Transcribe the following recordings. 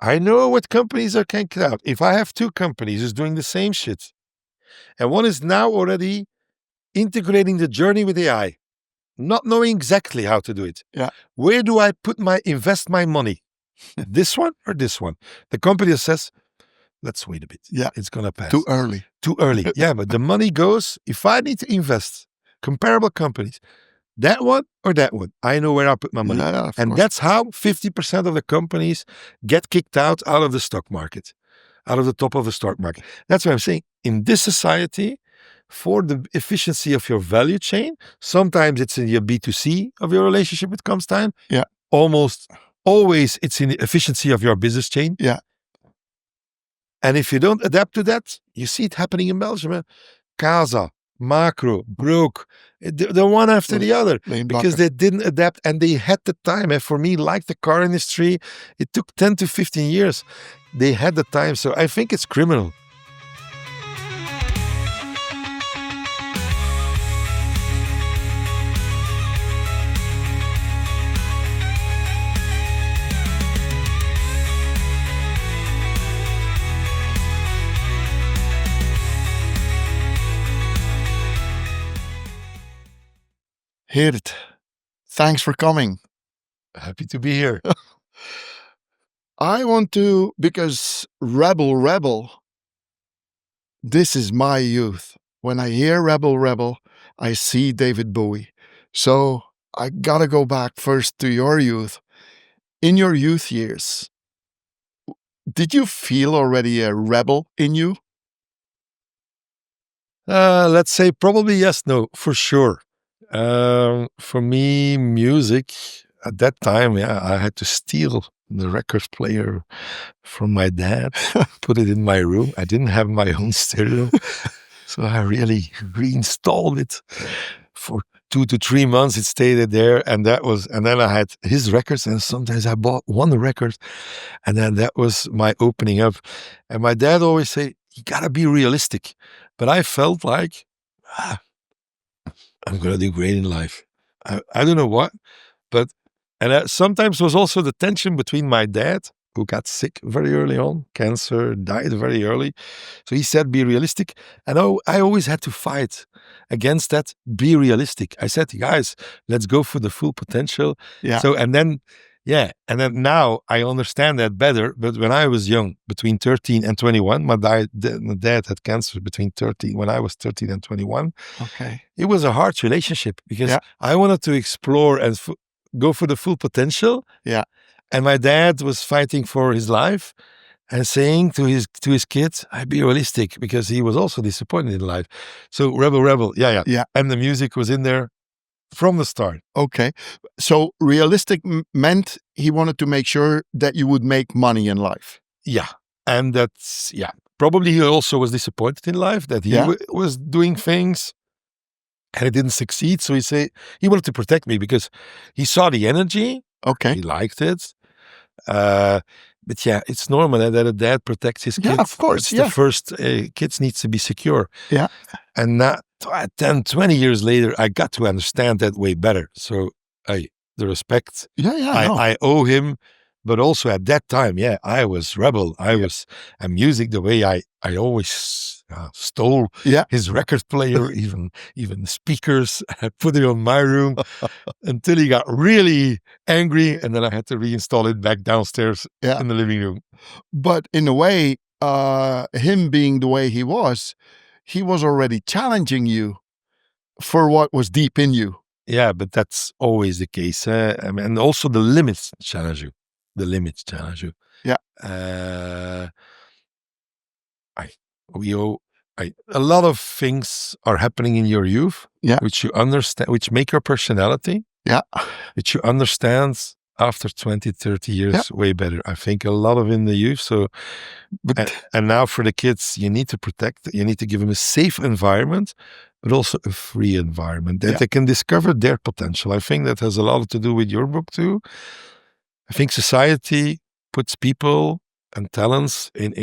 I know what companies are kicked out. If I have two companies who's doing the same shit, and one is now already integrating the journey with AI, not knowing exactly how to do it. Yeah. Where do I invest my money? This one or this one? The company says, let's wait a bit. Yeah. It's going to pass. Too early. Too early. Yeah, but the money goes, if I need to invest, comparable companies, that one or that one, I know where I put my money. Yeah, and course. That's how 50% of the companies get kicked out of the stock market, out of the top of the stock market. That's what I'm saying. In this society, for the efficiency of your value chain, sometimes it's in your B2C of your relationship with Constein. Yeah. Almost always it's in the efficiency of your business chain. Yeah. And if you don't adapt to that, you see it happening in Belgium. Casa, Macro, broke, the one after the other, because they didn't adapt and they had the time. And for me, like the car industry, it took 10 to 15 years. They had the time. So I think it's criminal. Geert, thanks for coming. Happy to be here. I want to, because Rebel, this is my youth. When I hear Rebel, I see David Bowie. So I gotta go back first to your youth. In your youth years, did you feel already a rebel in you? Let's say probably yes, no, for sure. For me, music at that time, I had to steal the record player from my dad, put it in my room. I didn't have my own stereo, so I really reinstalled it for 2 to 3 months. It stayed there, and then I had his records, and sometimes I bought one record, and then that was my opening up. And my dad always say, "You gotta be realistic," but I felt like, I'm going to do great in life. I don't know what, but, and that sometimes was also the tension between my dad, who got sick very early on, cancer, died very early. So he said, be realistic. And I always had to fight against that, be realistic. I said, guys, let's go for the full potential. Yeah. So, and then now I understand that better. But when I was young, between 13 and 21, my dad had cancer when I was 13 and 21. Okay. It was a hard relationship because I wanted to explore and go for the full potential. Yeah. And my dad was fighting for his life and saying to his kids, "I be realistic," because he was also disappointed in life. So rebel. Yeah. And the music was in there from the start. Okay. So realistic meant he wanted to make sure that you would make money in life. Yeah. And that's, probably he also was disappointed in life that he was doing things and it didn't succeed. So he wanted to protect me because he saw the energy. Okay. He liked it. But it's normal that a dad protects his kids. Yeah, of course. It's the first, kids needs to be secure. Yeah. And now, 10, 20 years later, I got to understand that way better. So the respect I owe him, but also at that time, I was rebel. I was a music the way I always stole his record player, even the speakers. I put it on my room until he got really angry, and then I had to reinstall it back downstairs in the living room. But in a way, him being the way he was already challenging you for what was deep in you. Yeah, but that's always the case. And also the limits challenge you. Yeah. A lot of things are happening in your youth, which you understand, which make your personality, which you understand after 20, 30 years way better. I think a lot of in the youth. So, and now for the kids, you need to protect, you need to give them a safe environment, but also a free environment that they can discover their potential. I think that has a lot to do with your book too. I think society puts people and talents in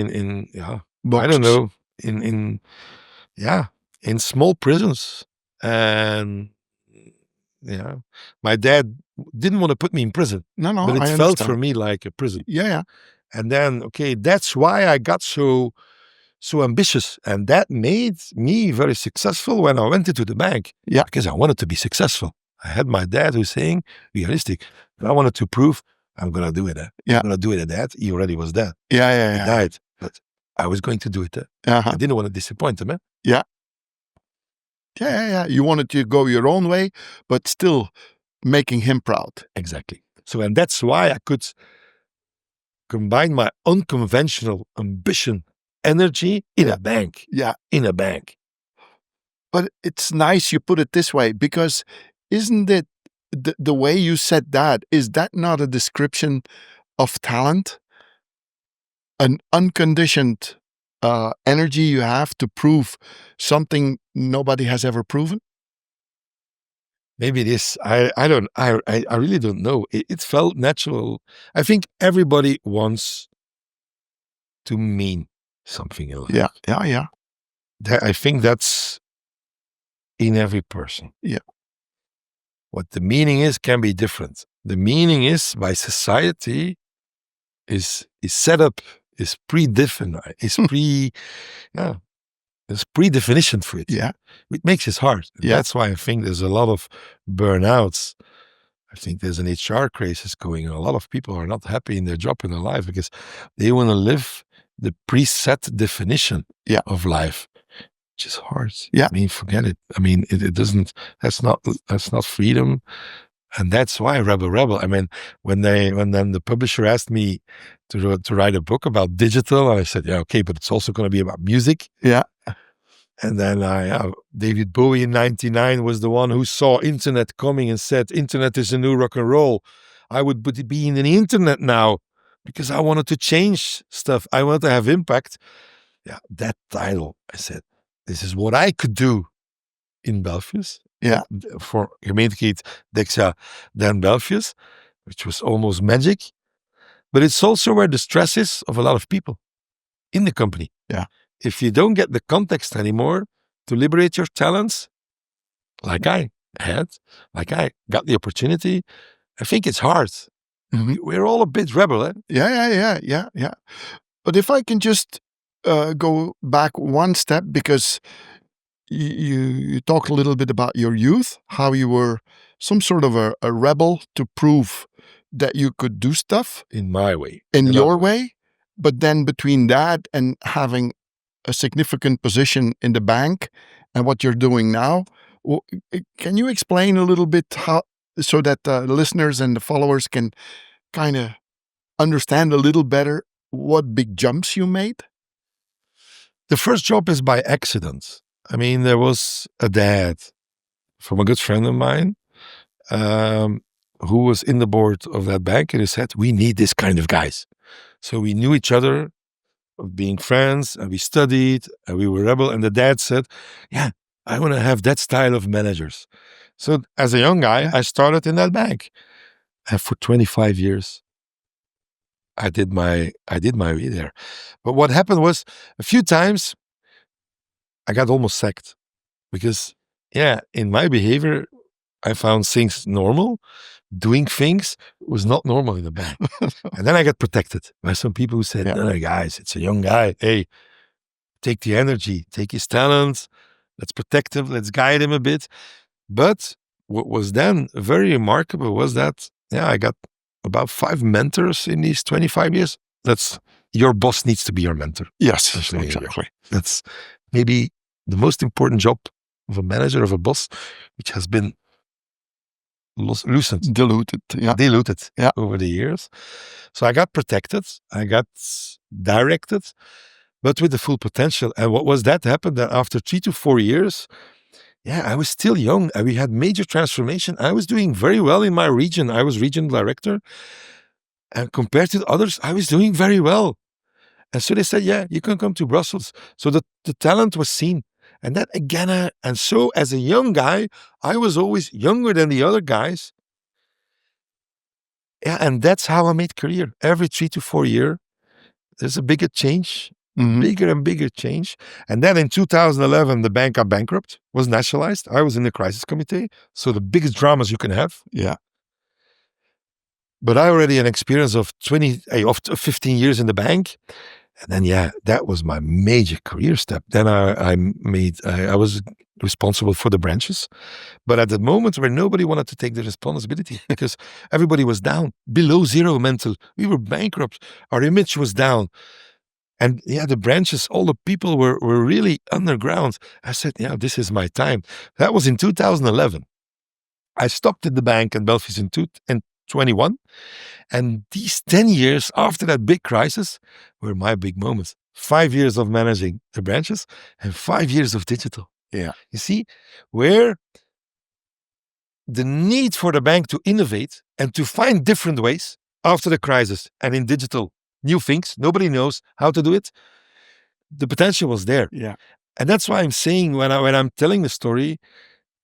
I don't know, in small prisons. And my dad didn't want to put me in prison. No, but it I felt understand. for me like a prison. Yeah. And then, okay, that's why I got so ambitious. And that made me very successful when I went into the bank. Yeah. Because I wanted to be successful. I had my dad who's saying, realistic. I wanted to prove I'm going to do it. Yeah. I'm going to do it at that. He already was dead. Yeah. He died. But I was going to do it. I didn't want to disappoint him. Yeah. You wanted to go your own way, but still making him proud. Exactly. So, and that's why I could combine my unconventional ambition, energy in a bank. Yeah. In a bank. But it's nice you put it this way, because isn't it the way you said that, is that not a description of talent? An unconditioned energy you have to prove something nobody has ever proven? Maybe it is. I really don't know. It felt natural. I think everybody wants to mean something in life. Yeah. I think that's in every person. Yeah. What the meaning is can be different. The meaning is by society is set up, is predefined, is there's pre-definition for it. Yeah. It makes it hard. Yeah. That's why I think there's a lot of burnouts. I think there's an HR crisis going on. A lot of people are not happy in their job, in their life, because they want to live the preset definition of life, which is hard. Yeah. I mean, forget it. I mean, it doesn't, that's not freedom. And that's why Rebel. I mean, when then the publisher asked me to write a book about digital, I said, yeah, okay, but it's also going to be about music. Yeah. And then David Bowie in 1999 was the one who saw internet coming and said, internet is a new rock and roll. I would be in the internet now because I wanted to change stuff. I wanted to have impact. Yeah, that title, I said, this is what I could do in Belfius. Yeah. For Gemeentekiet Dexa Dan Belfius, which was almost magic. But it's also where the stress is of a lot of people in the company. Yeah. If you don't get the context anymore to liberate your talents, like I had, like I got the opportunity, I think it's hard. Mm-hmm. We're all a bit rebel, eh? Yeah. But if I can just go back one step, because you talked a little bit about your youth, how you were some sort of a rebel to prove that you could do stuff in my way, in your way. But then between that and having a significant position in the bank and what you're doing now, can you explain a little bit how, so that the listeners and the followers can kind of understand a little better what big jumps you made? The first job is by accident. I mean, there was a dad from a good friend of mine who was in the board of that bank, and he said, we need this kind of guys. So we knew each other of being friends, and we studied, and we were rebel. And the dad said, yeah, I want to have that style of managers. So as a young guy, I started in that bank. And for 25 years, I did my way there. But what happened was, a few times, I got almost sacked. Because, in my behavior, I found things normal. Doing things was not normal in the bank. And then I got protected by some people who said, no, guys, it's a young guy. Hey, take the energy, take his talent. Let's protect him. Let's guide him a bit. But what was then very remarkable was that, I got about 5 mentors in these 25 years. Your boss needs to be your mentor. Yes, exactly. That's maybe the most important job of a manager, of a boss, which has been diluted over the years. So I got protected, I got directed, but with the full potential. And what was that happened that after 3 to 4 years, I was still young and we had major transformation. I was doing very well in my region. I was regional director, and compared to the others, I was doing very well. And so they said, you can come to Brussels. So the talent was seen. And that again, and so as a young guy, I was always younger than the other guys. And that's how I made career. Every 3 to 4 years, there's a bigger change, bigger and bigger change. And then in 2011, the bank got bankrupt, was nationalized. I was in the crisis committee. So the biggest dramas you can have. Yeah. But I already an experience of 15 years in the bank. And then, that was my major career step. Then I was responsible for the branches. But at the moment where nobody wanted to take the responsibility because everybody was down, below zero mental. We were bankrupt. Our image was down. And the branches, all the people were really underground. I said, this is my time. That was in 2011. I stopped at the bank in Belfius in 2021. And these 10 years after that big crisis were my big moments. 5 years of managing the branches and 5 years of digital. Yeah. You see, where the need for the bank to innovate and to find different ways after the crisis and in digital, new things, nobody knows how to do it. The potential was there. Yeah. And that's why I'm saying when I'm telling the story,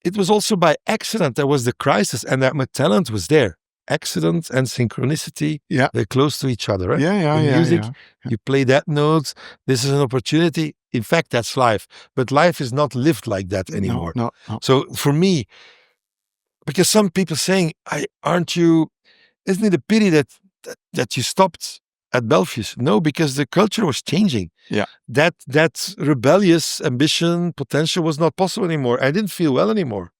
it was also by accident there was the crisis and that my talent was there. Accident and synchronicity, they're close to each other. Right? In music, you play that note, this is an opportunity. In fact, that's life. But life is not lived like that anymore. No. So for me, because some people saying, isn't it a pity that you stopped at Belfius? No, because the culture was changing. Yeah. That rebellious ambition, potential was not possible anymore. I didn't feel well anymore.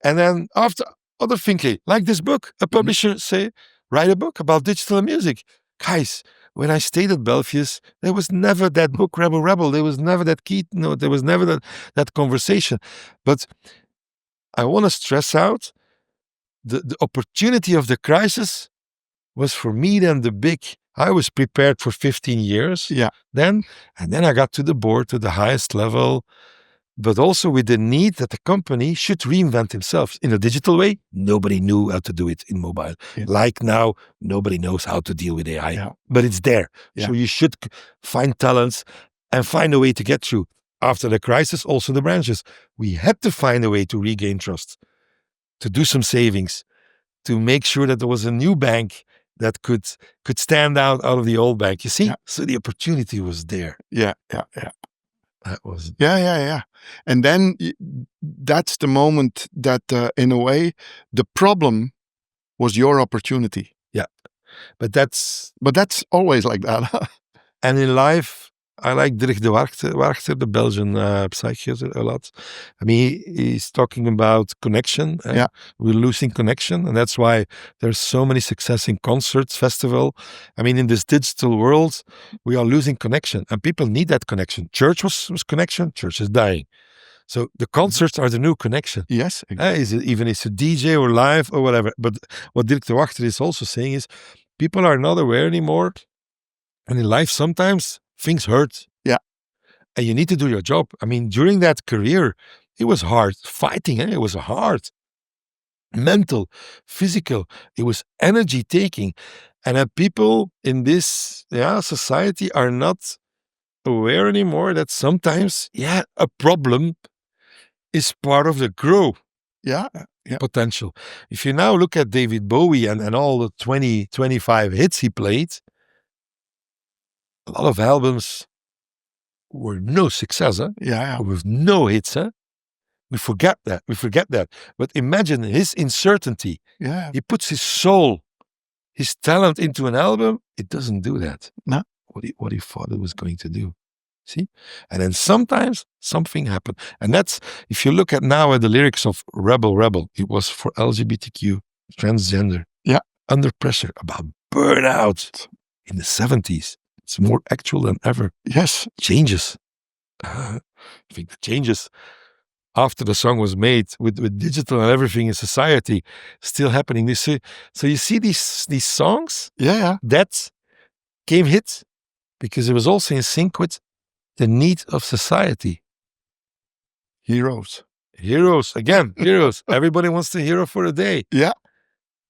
And then after other thinking, like this book, a publisher say, write a book about digital music. Guys, when I stayed at Belfius, there was never that book, Rebel Rebel. There was never that keynote. There was never that conversation. But I want to stress the opportunity of the crisis was for me then I was prepared for 15 years then, and then I got to the board, to the highest level, but also with the need that the company should reinvent themselves in a digital way. Nobody knew how to do it in mobile. Yeah. Like now, nobody knows how to deal with AI, but it's there. Yeah. So you should find talents and find a way to get through. After the crisis, also the branches. We had to find a way to regain trust, to do some savings, to make sure that there was a new bank that could stand out of the old bank. You see? So the opportunity was there. Yeah. That was... Yeah. And then that's the moment that, in a way, the problem was your opportunity. Yeah. But that's always like that. And in life, I like Dirk de Wachter, the Belgian psychiatrist, a lot. I mean, he's talking about connection. We're losing connection. And that's why there's so many success in concerts, festival. I mean, in this digital world, we are losing connection. And people need that connection. Church was connection. Church is dying. So the concerts are the new connection. Yes. Exactly. Even it's a DJ or live or whatever. But what Dirk de Wachter is also saying is people are not aware anymore. And in life, sometimes things hurt. Yeah. And you need to do your job. I mean, during that career, it was hard. Fighting, it was hard. Mental, physical. It was energy taking. And people in this society are not aware anymore that sometimes, a problem is part of the growth potential. If you now look at David Bowie and all the 25 hits he played, a lot of albums were no success, with no hits. We forget that. But imagine his uncertainty. Yeah. He puts his soul, his talent into an album. It doesn't do that. No. What he thought it was going to do. See? And then sometimes something happened. And that's, if you look at now at the lyrics of Rebel Rebel, it was for LGBTQ, transgender. Yeah. Under pressure, about burnout in the 70s. It's more actual than ever. Yes. Changes. I think the changes after the song was made with digital and everything in society still happening. So you see these songs that came hit because it was also in sync with the need of society. Heroes. Again, heroes. Everybody wants the hero for a day. Yeah.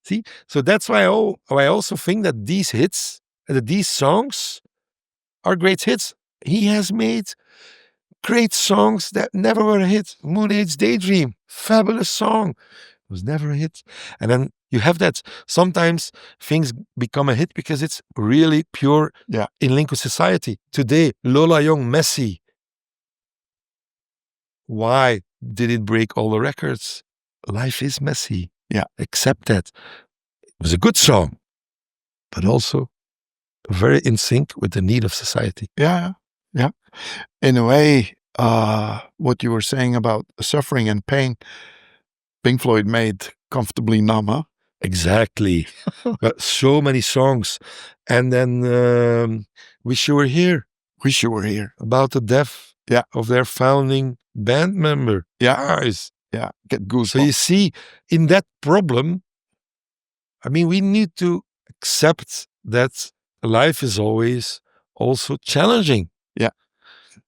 See? So that's why I also think that these hits, that these songs are great hits. He has made great songs that never were a hit. Moon Age Daydream, fabulous song. It was never a hit. And then you have that. Sometimes things become a hit because it's really pure in link with society. Today, Lola Young, Messi. Why did it break all the records? Life is messy. Yeah. Accept that. was a good song, but also very in sync with the need of society. Yeah. In a way, what you were saying about suffering and pain, Pink Floyd made Comfortably Numb, huh? Exactly. But so many songs. And then Wish You Were Here. Wish You Were Here. About the death of their founding band member. Guys. Yeah, get goosebumps. So you see, in that problem, I mean, we need to accept that life is always also challenging. Yeah.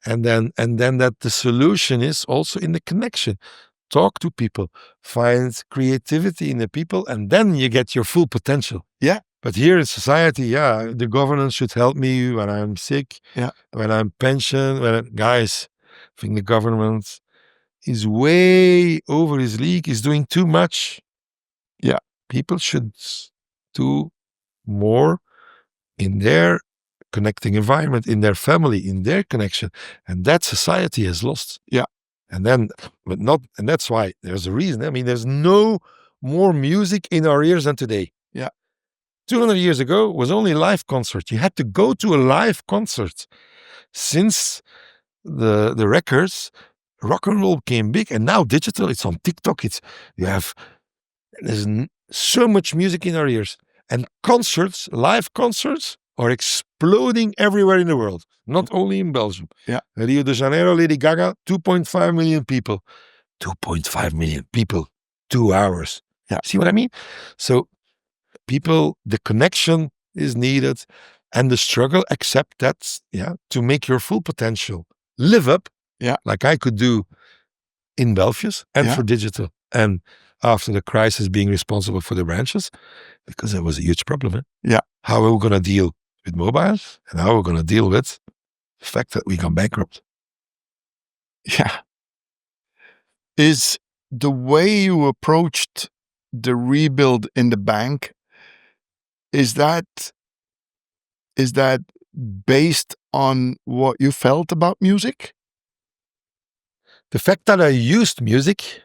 And then that the solution is also in the connection. Talk to people, find creativity in the people, and then you get your full potential. Yeah. But here in society, the governance should help me when I'm sick, when I'm pensioned. Guys, I think the government is way over his league, is doing too much. Yeah. People should do more in their connecting environment, in their family, in their connection. And that society has lost. Yeah. And that's why there's a reason. I mean, there's no more music in our ears than today. Yeah. 200 years ago was only live concert. You had to go to a live concert. Since the records, rock and roll came big, and now digital, it's on TikTok. There's so much music in our ears. And concerts, live concerts, are exploding everywhere in the world, not only in Belgium. Yeah. Rio de Janeiro, Lady Gaga, 2.5 million people. 2.5 million people, 2 hours. Yeah. See what I mean? So people, the connection is needed, and the struggle, accept that, to make your full potential live up, like I could do in Belfius and for digital. And after the crisis, being responsible for the branches, because that was a huge problem. Yeah. How are we going to deal with mobile, and how are we going to deal with the fact that we gone bankrupt? Yeah. Is the way you approached the rebuild in the bank, is that based on what you felt about music? The fact that I used music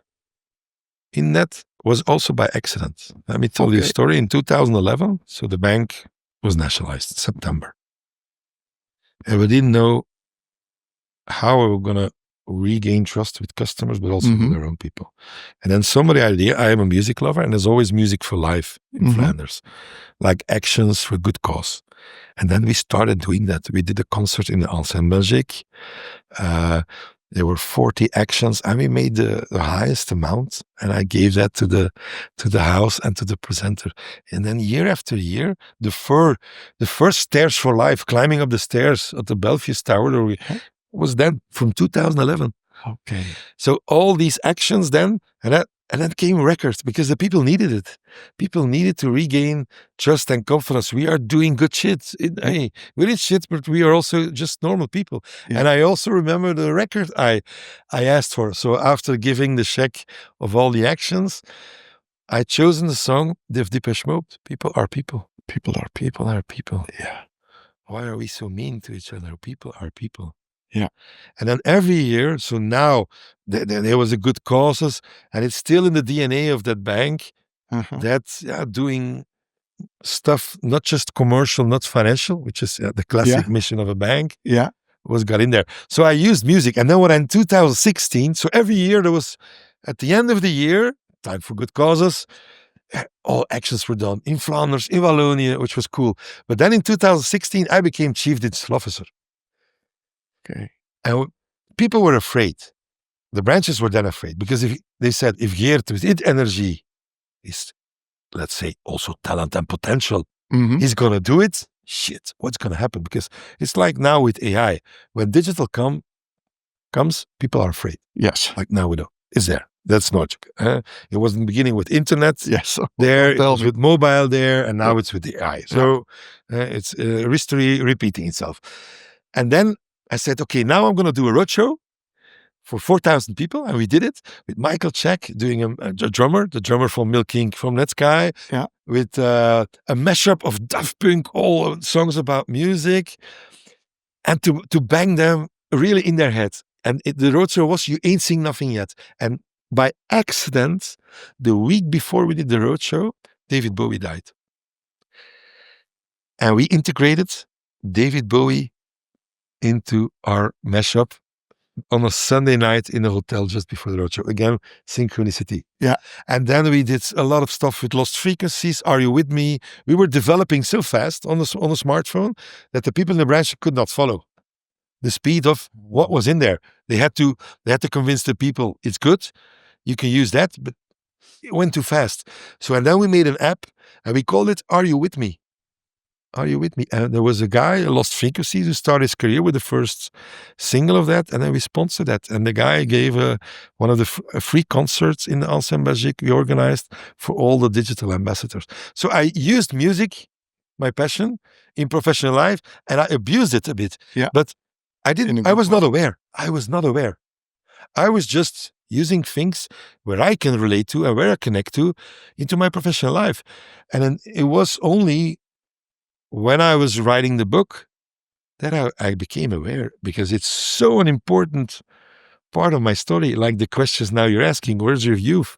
in that was also by accident. Let me tell you a story. In 2011, so the bank was nationalized in September. And we didn't know how we were going to regain trust with customers, but also with their own people. And then somebody idea, I am a music lover, and there's always music for life in Flanders, like actions for good cause. And then we started doing that. We did a concert in the Ensemble Belgique. There were 40 actions, and we made the highest amount, and I gave that to the house and to the presenter. And then year after year, the first Stairs for Life, climbing up the stairs at the Belfius Tower, was then from 2011. Okay. So all these actions then, and then came records, because the people needed it. People needed to regain trust and confidence. We are doing good shit. Hey, we did shit, but we are also just normal people. Yeah. And I also remember the record I asked for. So after giving the check of all the actions, I chosen the song of Depeche Mode. People are people. People are people. People are people. Yeah. Why are we so mean to each other? People are people. Yeah. And then every year, so now there was a good causes, and it's still in the DNA of that bank, that's doing stuff, not just commercial, not financial, which is the classic mission of a bank, was got in there. So I used music. And then when in 2016, so every year there was, at the end of the year, time for good causes, all actions were done in Flanders, in Wallonia, which was cool. But then in 2016, I became chief digital officer. Okay. And people were afraid. The branches were then afraid, because they said, if Geert with his energy is, let's say, also talent and potential, he's going to do it, shit, what's going to happen? Because it's like now with AI. When digital comes, people are afraid. Yes. Like now we know. It's there. That's logic. It was in the beginning with internet. Yes. There, it was with mobile there, and now it's with the AI. So it's history repeating itself. And then I said, okay, now I'm going to do a roadshow for 4,000 people. And we did it with Michael Check doing a drummer, the drummer from Milking from Netsky, with a mashup of Daft Punk, all songs about music, and to bang them really in their heads. And the roadshow was, you ain't seen nothing yet. And by accident, the week before we did the roadshow, David Bowie died. And we integrated David Bowie into our mashup on a Sunday night in a hotel just before the roadshow. Again, synchronicity. Yeah. And then we did a lot of stuff with Lost Frequencies. Are You With Me? We were developing so fast on the smartphone that the people in the branch could not follow the speed of what was in there. They had to convince the people it's good. You can use that, but it went too fast. So, and then we made an app and we called it Are You With Me? Are You With Me? And there was a guy, Lost Frequencies, who started his career with the first single of that, and then we sponsored that. And the guy gave one of the free concerts in the Ancien Belgique we organized for all the digital ambassadors. So I used music, my passion, in professional life, and I abused it a bit. Yeah. But I was not aware. I was not aware. I was just using things where I can relate to and where I connect to into my professional life. And then it was only when I was writing the book that I became aware, because it's so an important part of my story. Like the questions now you're asking, where's your youth?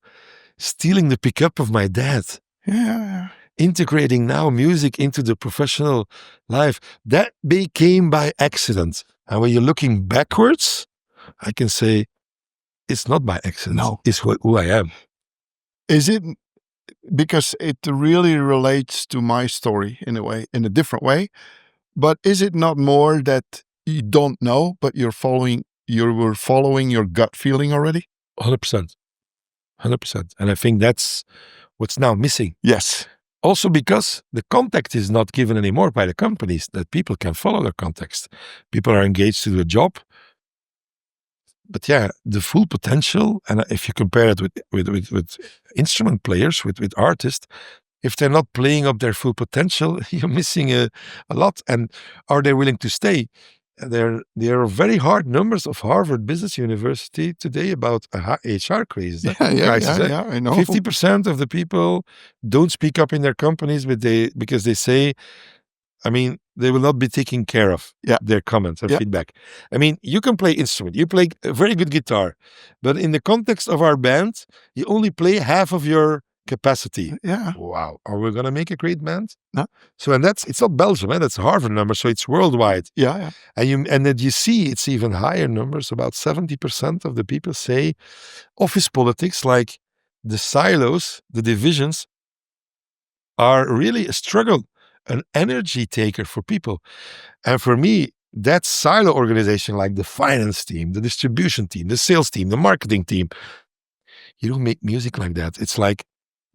Stealing the pickup of my dad. Yeah. Integrating now music into the professional life. That became by accident. And when you're looking backwards, I can say it's not by accident. No. It's who I am. Is it because it really relates to my story in a way, in a different way? But is it not more that you don't know, but you were following your gut feeling already? 100%. 100%. And I think that's what's now missing. Yes. Also because the context is not given anymore by the companies, that people can follow their context. People are engaged to do a job. But yeah, the full potential, and if you compare it with instrument players, with artists, if they're not playing up their full potential, you're missing a lot. And are they willing to stay? There are very hard numbers of Harvard Business University today about HR crisis. Yeah, I know. 50% of the people don't speak up in their companies, because they say, I mean, they will not be taken care of. Their comments and feedback. I mean, you can play instrument, you play a very good guitar, but in the context of our band, you only play half of your capacity. Yeah. Wow. Are we going to make a great band? No. So, and it's not Belgium, that's a Harvard number, so it's worldwide. Yeah. And then you see it's even higher numbers. About 70% of the people say office politics, like the silos, the divisions, are really a struggle, an energy taker for people. And for me, that silo organization, like the finance team, the distribution team, the sales team, the marketing team, you don't make music like that. It's like,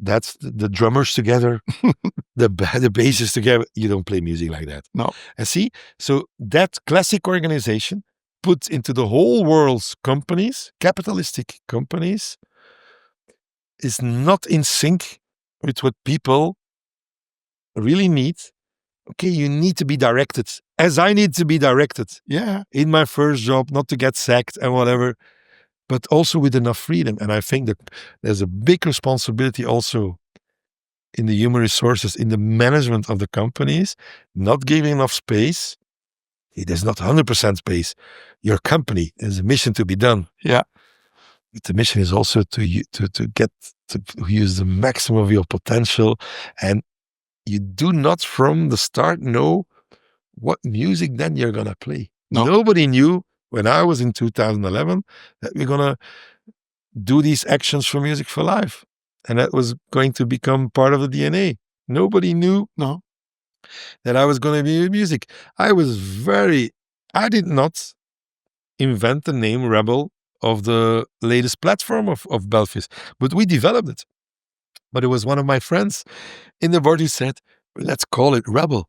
that's the drummers together, the bassists together. You don't play music like that. No. And see, so that classic organization put into the whole world's companies, capitalistic companies, is not in sync with what people really need. Okay, you need to be directed, as I need to be directed. Yeah. In my first job, not to get sacked and whatever, but also with enough freedom. And I think that there's a big responsibility also in the human resources, in the management of the companies, not giving enough space. It is not 100% space. Your company has a mission to be done. Yeah. But the mission is also to get to use the maximum of your potential. And you do not from the start know what music then you're going to play. No. Nobody knew when I was in 2011 that we're going to do these actions for Music for Life. And that was going to become part of the DNA. Nobody knew that I was going to be with music. I did not invent the name Rebel of the latest platform of Belfius, but we developed it. But it was one of my friends in the board who said, let's call it Rebel.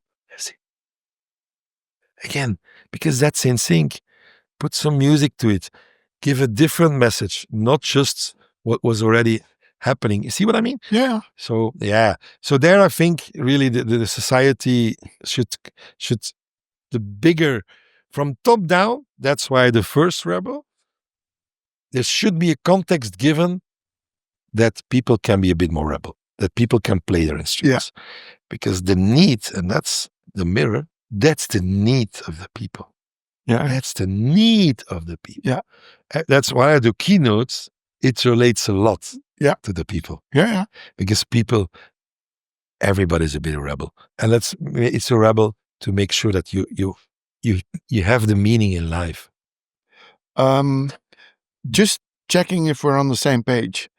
Again, because that's in sync. Put some music to it. Give a different message, not just what was already happening. You see what I mean? Yeah. So, yeah. So there I think really the society should the bigger, from top down, that's why the first Rebel, there should be a context given that people can be a bit more rebel, that people can play their instruments. Yeah. Because the need, and that's the mirror, that's the need of the people. Yeah. That's the need of the people. Yeah. That's why I do keynotes. It relates a lot to the people. Yeah. Because people everybody's a bit a rebel, and it's a rebel to make sure that you have the meaning in life. Just checking if we're on the same page.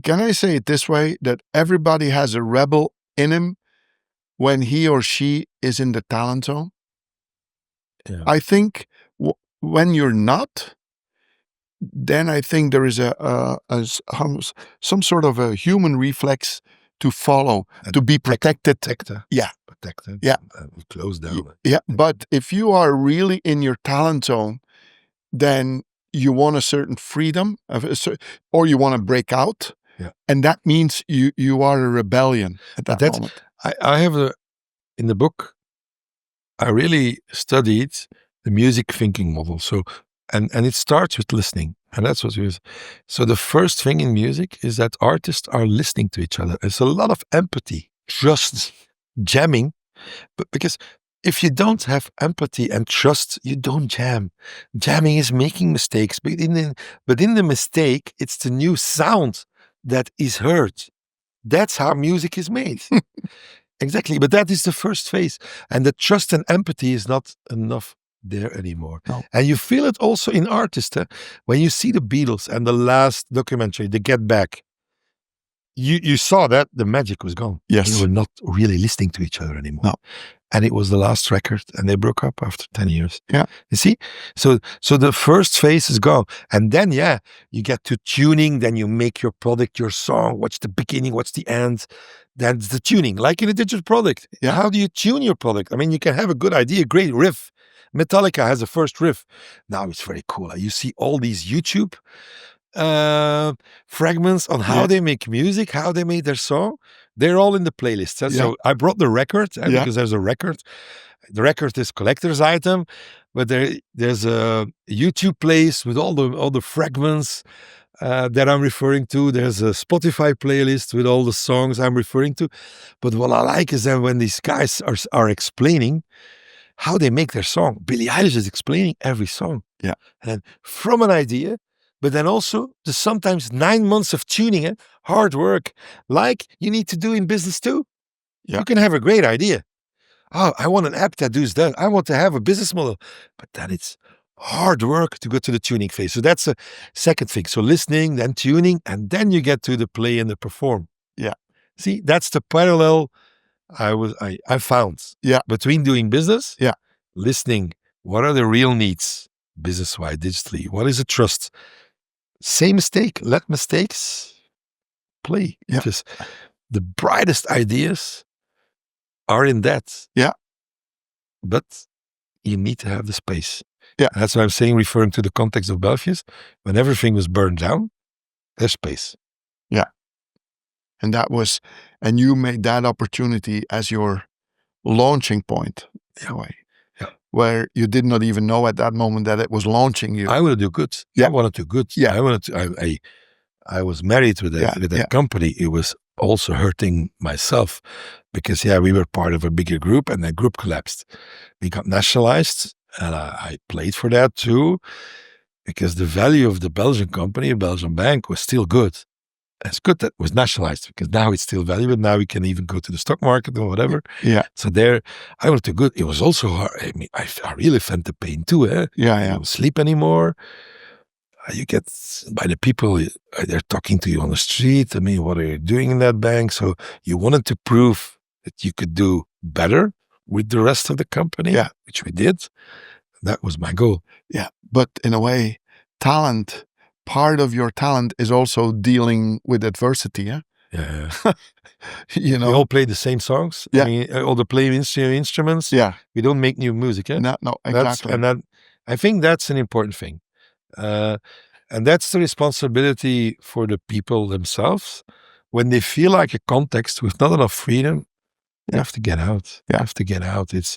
Can I say it this way, that everybody has a rebel in him when he or she is in the talent zone? Yeah. I think when you're not, then I think there is some sort of a human reflex to follow, to be protected. Yeah. Protected. Yeah. Close down. Yeah. But if you are really in your talent zone, then you want a certain freedom, or you want to break out. Yeah. And that means you are a rebellion at that moment. I have in the book, I really studied the music thinking model. So, and it starts with listening. And that's what we. So the first thing in music is that artists are listening to each other. There's a lot of empathy, trust, jamming, but because if you don't have empathy and trust, you don't jam. Jamming is making mistakes, but in the mistake, it's the new sound that is heard. That's how music is made. Exactly, but that is the first phase, and the trust and empathy is not enough there anymore. No. And you feel it also in artists. When you see the Beatles and the last documentary, The Get Back, you saw that the magic was gone. Yes. They were not really listening to each other anymore. No. And it was the last record, and they broke up after 10 years. Yeah. You see? So the first phase is gone. And then, you get to tuning, then you make your product, your song. What's the beginning? What's the end? That's the tuning, like in a digital product. Yeah. How do you tune your product? I mean, you can have a good idea, great riff. Metallica has a first riff. Now it's very cool. You see all these YouTube fragments on how they make music, how they made their song. They're all in the playlist. Yeah. So I brought the record because there's a record. The record is collector's item, but there's a YouTube playlist with all the fragments that I'm referring to. There's a Spotify playlist with all the songs I'm referring to. But what I like is that when these guys are explaining how they make their song. Billie Eilish is explaining every song. Yeah. And from an idea, but then also the sometimes 9 months of tuning it, hard work, like you need to do in business too. Yeah. You can have a great idea. Oh, I want an app that does that. I want to have a business model. But then it's hard work to go to the tuning phase. So that's a second thing. So listening, then tuning, and then you get to the play and the perform. Yeah. See, that's the parallel I found. Yeah. Between doing business, yeah, listening. What are the real needs, business-wise, digitally? What is the trust? Same mistake. Let mistakes play. Yeah. Because the brightest ideas are in that. Yeah. But you need to have the space. Yeah. And that's what I'm saying, referring to the context of Belgius. When everything was burned down, there's space. Yeah. And you made that opportunity as your launching point, in a way. Yeah. Where you did not even know at that moment that it was launching you. I wanted to do good. Yeah. I wanted to do good. Yeah. I wanted to, I was married with that company. It was also hurting myself because, we were part of a bigger group and that group collapsed. We got nationalized and I played for that too because the value of the Belgian company, Belgian bank, was still good. It's good that it was nationalized because now it's still valuable. Now we can even go to the stock market or whatever. Yeah. So there, I wanted to good. It was also hard. I mean, I really felt the pain too. Yeah. You don't sleep anymore. You get by the people, they're talking to you on the street. I mean, what are you doing in that bank? So you wanted to prove that you could do better with the rest of the company, which we did. That was my goal. Yeah. But in a way, part of your talent is also dealing with adversity. Yeah. Yeah. You know, we all play the same songs. Yeah. I mean, all the play instruments. Yeah. We don't make new music. No, exactly. I think that's an important thing. And that's the responsibility for the people themselves. When they feel like a context with not enough freedom, you have to get out. You have to get out. It's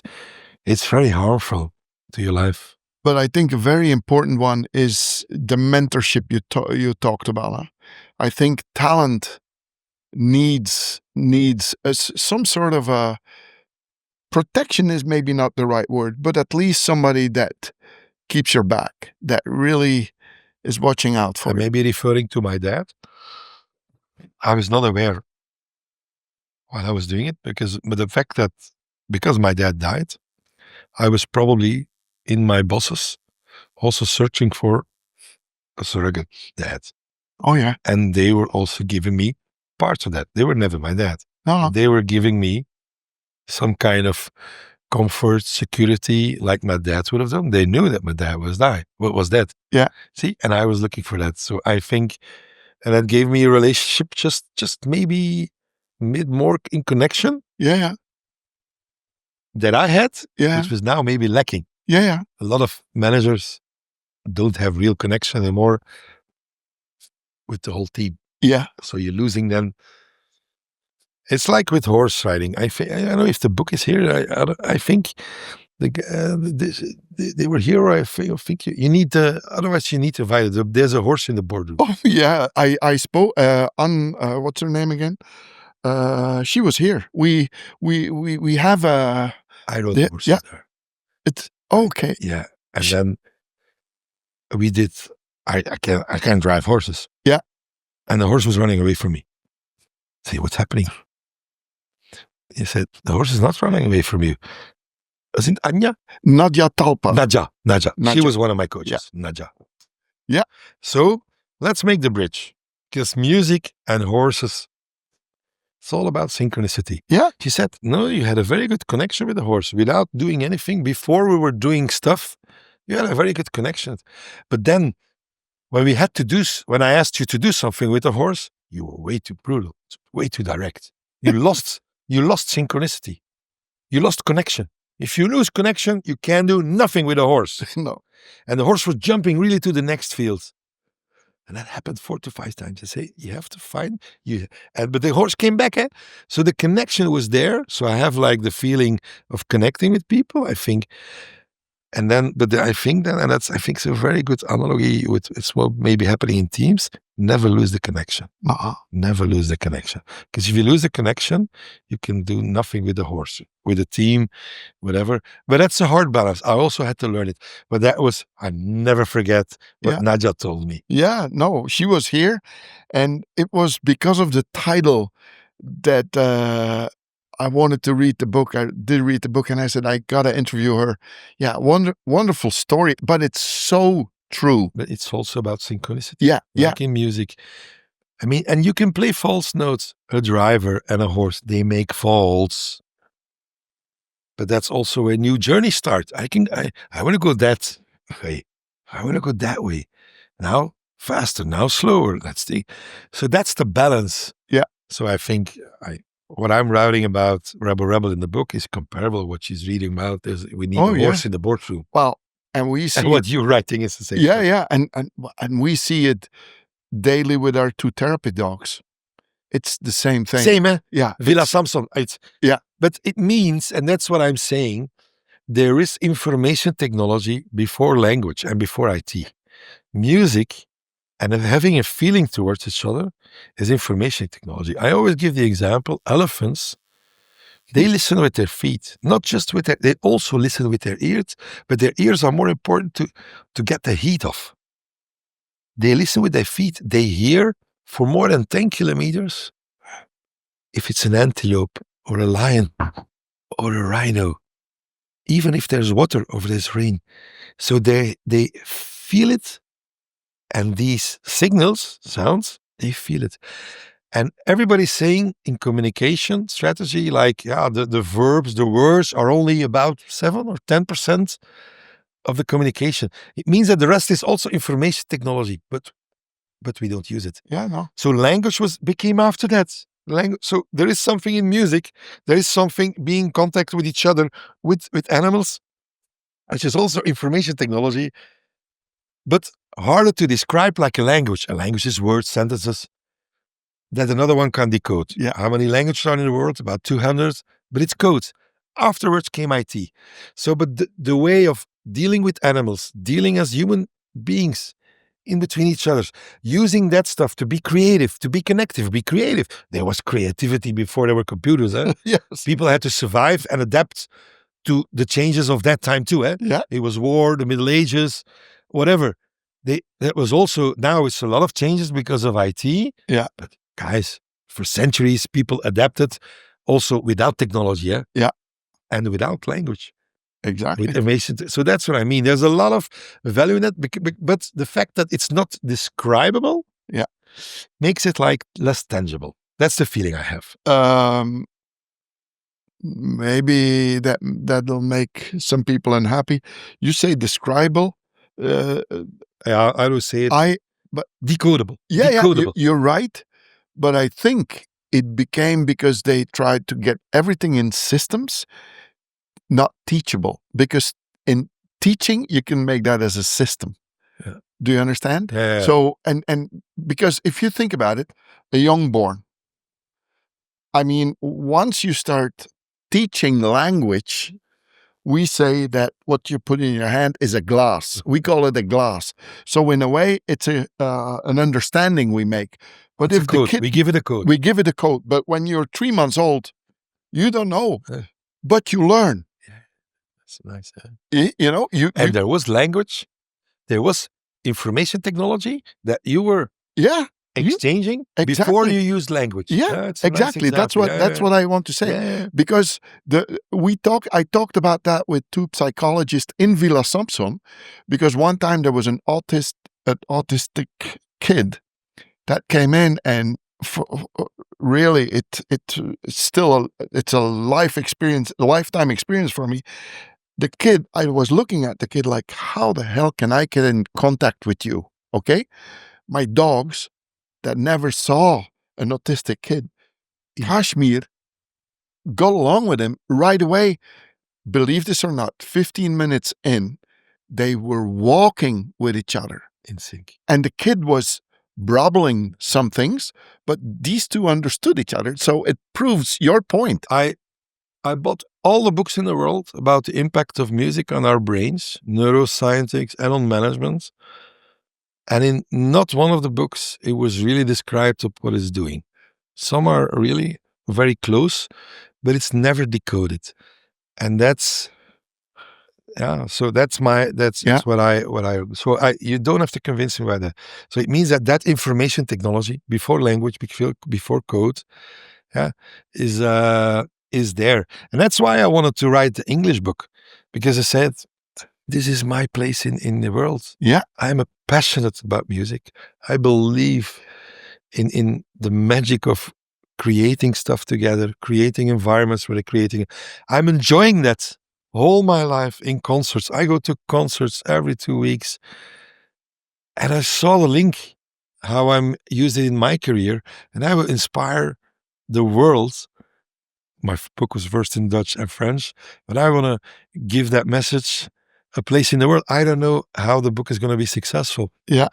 very harmful to your life. But I think a very important one is the mentorship you talked about. Huh? I think talent needs some sort of a protection is maybe not the right word, but at least somebody that keeps your back, that really is watching out for you. Maybe referring to my dad. I was not aware while I was doing it, but the fact that because my dad died, I was probably in my bosses also searching for a surrogate dad. Oh yeah. And they were also giving me parts of that. They were never my dad. No. They were giving me some kind of comfort, security, like my dad would have done. They knew that my dad was dead. Yeah. See, and I was looking for that. So I think, and that gave me a relationship just maybe more in connection. Yeah. That I had, Yeah. which was now maybe lacking. Yeah. A lot of managers don't have real connection anymore with the whole team. Yeah. So you're losing them. It's like with horse riding. I don't know if the book is here. I think they were here. I think you need to, otherwise you need to invite it. There's a horse in the boardroom. Oh yeah. I spoke on what's her name again? She was here. We have a. I rode the horse with her. It's okay. Yeah, and then we did. I can't drive horses. Yeah, and the horse was running away from me. Say, what's happening? He said, the horse is not running away from you. Was it Anja? Nadia Talpa. Nadia. She was one of my coaches. Yeah. Nadia. Yeah. So let's make the bridge. Because music and horses, it's all about synchronicity. Yeah. She said, no, you had a very good connection with the horse without doing anything. Before we were doing stuff, you had a very good connection. But then when I asked you to do something with the horse, you were way too brutal, way too direct. You lost synchronicity. You lost connection. If you lose connection, you can do nothing with a horse. No. And the horse was jumping really to the next field. And that happened 4 to 5 times. I say, you have to find you. But the horse came back. So the connection was there. So I have like the feeling of connecting with people, I think. And then, I think it's a very good analogy with it's what may be happening in teams. Never lose the connection. Never lose the connection. Because if you lose the connection, you can do nothing with the horse, with the team, whatever. But that's a hard balance. I also had to learn it. But I never forget what Nadia told me. Yeah, no, she was here. And it was because of the title that I wanted to read the book. I did read the book and I said, I got to interview her. Yeah, wonderful story, but it's so true. But it's also about synchronicity. Yeah, like in music. I mean, and you can play false notes. A driver and a horse, they make faults. But that's also a new journey start. I want to go that way. I want to go that way. Now faster, now slower. So that's the balance. Yeah. So I think what I'm writing about Rebel in the book is comparable to what she's reading about. We need a horse in the boardroom. Well, and we see what you're writing is the same. Yeah, yeah. And we see it daily with our 2 therapy dogs. It's the same thing. Same, eh? Yeah. Villa Samson. But it means, and that's what I'm saying, there is information technology before language and before IT. Music and having a feeling towards each other is information technology. I always give the example, elephants, they listen with their feet, not just with they also listen with their ears, but their ears are more important to get the heat off. They listen with their feet. They hear for more than 10 kilometers if it's an antelope or a lion or a rhino, even if there's water or there's rain. So they feel it. And these sounds, they feel it. And everybody's saying in communication strategy, like, the verbs, the words are only about 7 or 10% of the communication. It means that the rest is also information technology, but we don't use it. Yeah, no. So language became after that. So there is something in music. There is something being in contact with each other, with animals, which is also information technology. But harder to describe like a language. A language is words, sentences that another one can decode. Yeah. How many languages are in the world? About 200, but it's codes. Afterwards came IT. So, but the way of dealing with animals, dealing as human beings in between each other, using that stuff to be creative, to be connective, be creative. There was creativity before there were computers. Yes. People had to survive and adapt to the changes of that time too. Yeah. It was war, the Middle Ages, whatever. That was also, now it's a lot of changes because of IT. Yeah. But guys, for centuries, people adapted also without technology, Yeah. and without language. Exactly. With information. So that's what I mean. There's a lot of value in that, but the fact that it's not describable, makes it like less tangible. That's the feeling I have. Maybe that'll make some people unhappy. You say describable. I would say it. But decodable. Yeah, decodable. You're right. But I think it became because they tried to get everything in systems, not teachable. Because in teaching, you can make that as a system. Yeah. Do you understand? Yeah. So, and because if you think about it, a youngborn, I mean, once you start teaching language, we say that what you put in your hand is a glass. We call it a glass. So in a way, it's an understanding we make. But it's if a code. the kid, we give it a code. we give it a code. But when you're 3 months old, you don't know, but you learn. Yeah, that's nice. You know, and there was language, there was information technology that you were exchanging before you used language. Yeah, exactly. That's what I want to say. Yeah. Because I talked about that with 2 psychologists in Villa Samson, because one time there was an autistic kid that came in, and really it's still it's a lifetime experience for me. The kid, I was looking at the kid like, how the hell can I get in contact with you? Okay, my dogs that never saw an autistic kid, Kashmir, got along with him right away. Believe this or not, 15 minutes in, they were walking with each other. In sync. And the kid was brabbling some things, but these 2 understood each other. So it proves your point. I bought all the books in the world about the impact of music on our brains, neuroscience, and on management. And in not one of the books, it was really described of what it's doing. Some are really very close, but it's never decoded. And that's, so that's what I you don't have to convince me by that. So it means that information technology, before language, before code, is there. And that's why I wanted to write the English book, because I said, this is my place in the world. Yeah. I'm passionate about music. I believe in the magic of creating stuff together, creating environments where they're creating. I'm enjoying that all my life in concerts. I go to concerts every 2 weeks. And I saw the link, how I'm using it in my career, and I will inspire the world. My book was first in Dutch and French, but I want to give that message a place in the world. I don't know how the book is going to be successful. Yeah.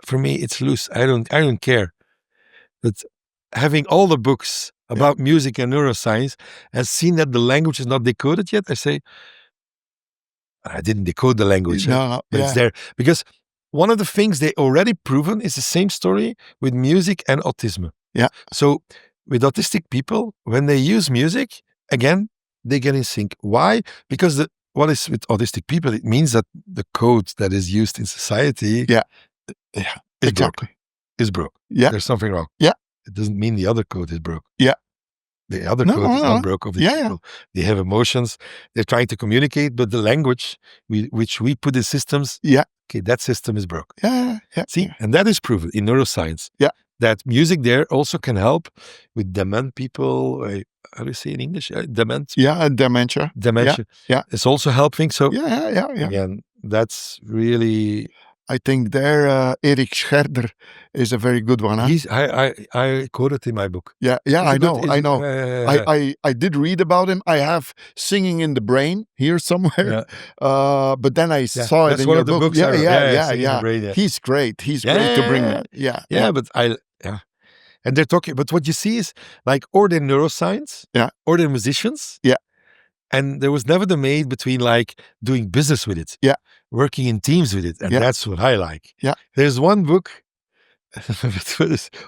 For me, it's loose. I don't care. But having all the books about music and neuroscience and seeing that the language is not decoded yet, I say, I didn't decode the language, but it's there. Because one of the things they already proven is the same story with music and autism. Yeah. So with autistic people, when they use music, again, they get in sync. Why? Because what is with autistic people? It means that the code that is used in society is broke. Yeah. There's something wrong. Yeah. It doesn't mean the other code is broke. Yeah. The other code is not broke of these people. They have emotions. They're trying to communicate, but the language which we put in systems, okay, that system is broke. Yeah. See, and that is proven in neuroscience. Yeah. That music there also can help with dement people. How do you say in English? Dementia. Dementia. Yeah. It's also helping. So yeah. Again, that's really. I think there, Erik Scherder is a very good one. Huh? I quoted in my book. Yeah, I know. I did read about him. I have Singing in the Brain here somewhere. But then I saw it in your book. Books yeah. He's great. He's great to bring that. Yeah. But and they're talking. But what you see is like, or they're neuroscience. Or they're musicians. And there was never the made between like doing business with it. Working in teams with it. And that's what I like. There's one book,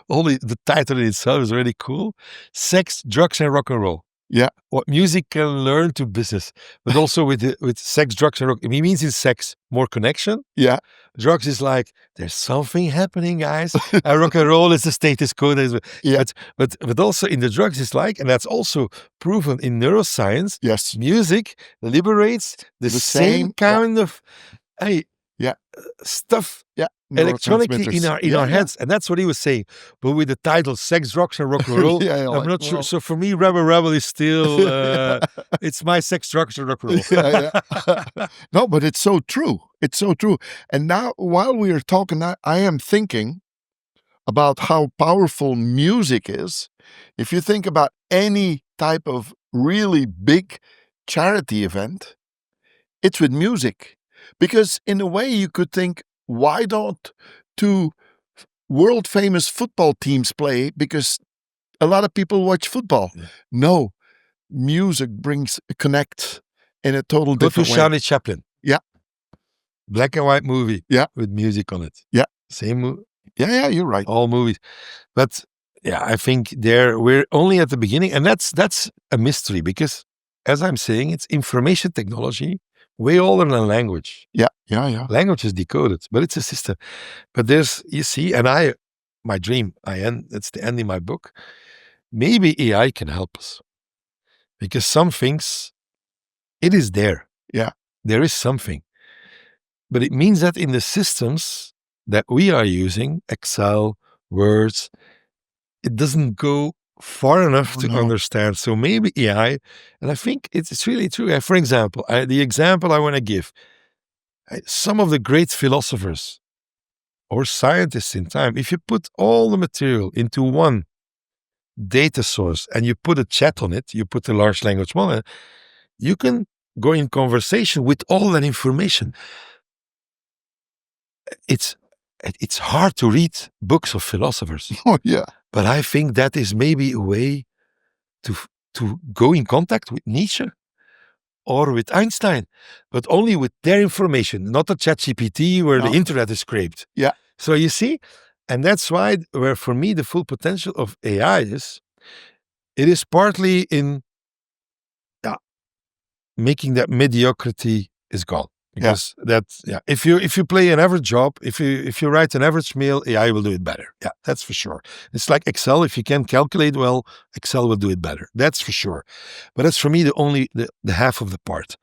only the title in itself is really cool. Sex, Drugs and Rock and Roll. Yeah. what music can learn to business, but also with sex, drugs, and rock. It means in sex more connection. Yeah. Drugs is like there's something happening, guys. Rock and roll is the status quo. Yeah. But also in the drugs is like, and that's also proven in neuroscience. Yes. Music liberates the same kind of stuff Yeah. electronically in Neurotransmitters. our heads, and that's what he was saying. But with the title "Sex, Drugs, and Rock and Roll," Yeah, I'm like, not sure. well. So for me, Rebel is still it's my sex, drugs, and rock and roll. Yeah. No, but it's so true. It's so true. And now, while we are talking, I am thinking about how powerful music is. If you think about any type of really big charity event, it's with music. Because in a way, you could think, why don't two world famous football teams play? Because a lot of people watch football. Yeah. No, music connects in a total Go to different way. Charlie Chaplin. Yeah. Black and white movie. Yeah. With music on it. Yeah. Same movie. Yeah, you're right. All movies. But yeah, I think we're only at the beginning, and that's a mystery because, as I'm saying, it's information technology way older than language. Yeah. Language is decoded, but it's a system. But you see, and my dream, that's the end in my book. Maybe AI can help us because some things, it is there. Yeah. There is something. But it means that in the systems that we are using, Excel, Words, it doesn't go far enough to understand. So maybe AI, and I think it's really true. For example, the example I want to give, some of the great philosophers or scientists in time, if you put all the material into one data source and you put a chat on it, you put a large language model, you can go in conversation with all that information. It's hard to read books of philosophers. Oh, yeah. But I think that is maybe a way to go in contact with Nietzsche or with Einstein, but only with their information, not a ChatGPT where the internet is scraped. Yeah. So you see, and that's why where for me the full potential of AI is, it is partly in making that mediocrity is gone. Because if you play an average job, if you write an average mail, AI will do it better. Yeah, that's for sure. It's like Excel. If you can calculate well, Excel will do it better. That's for sure. But that's for me the half of the part.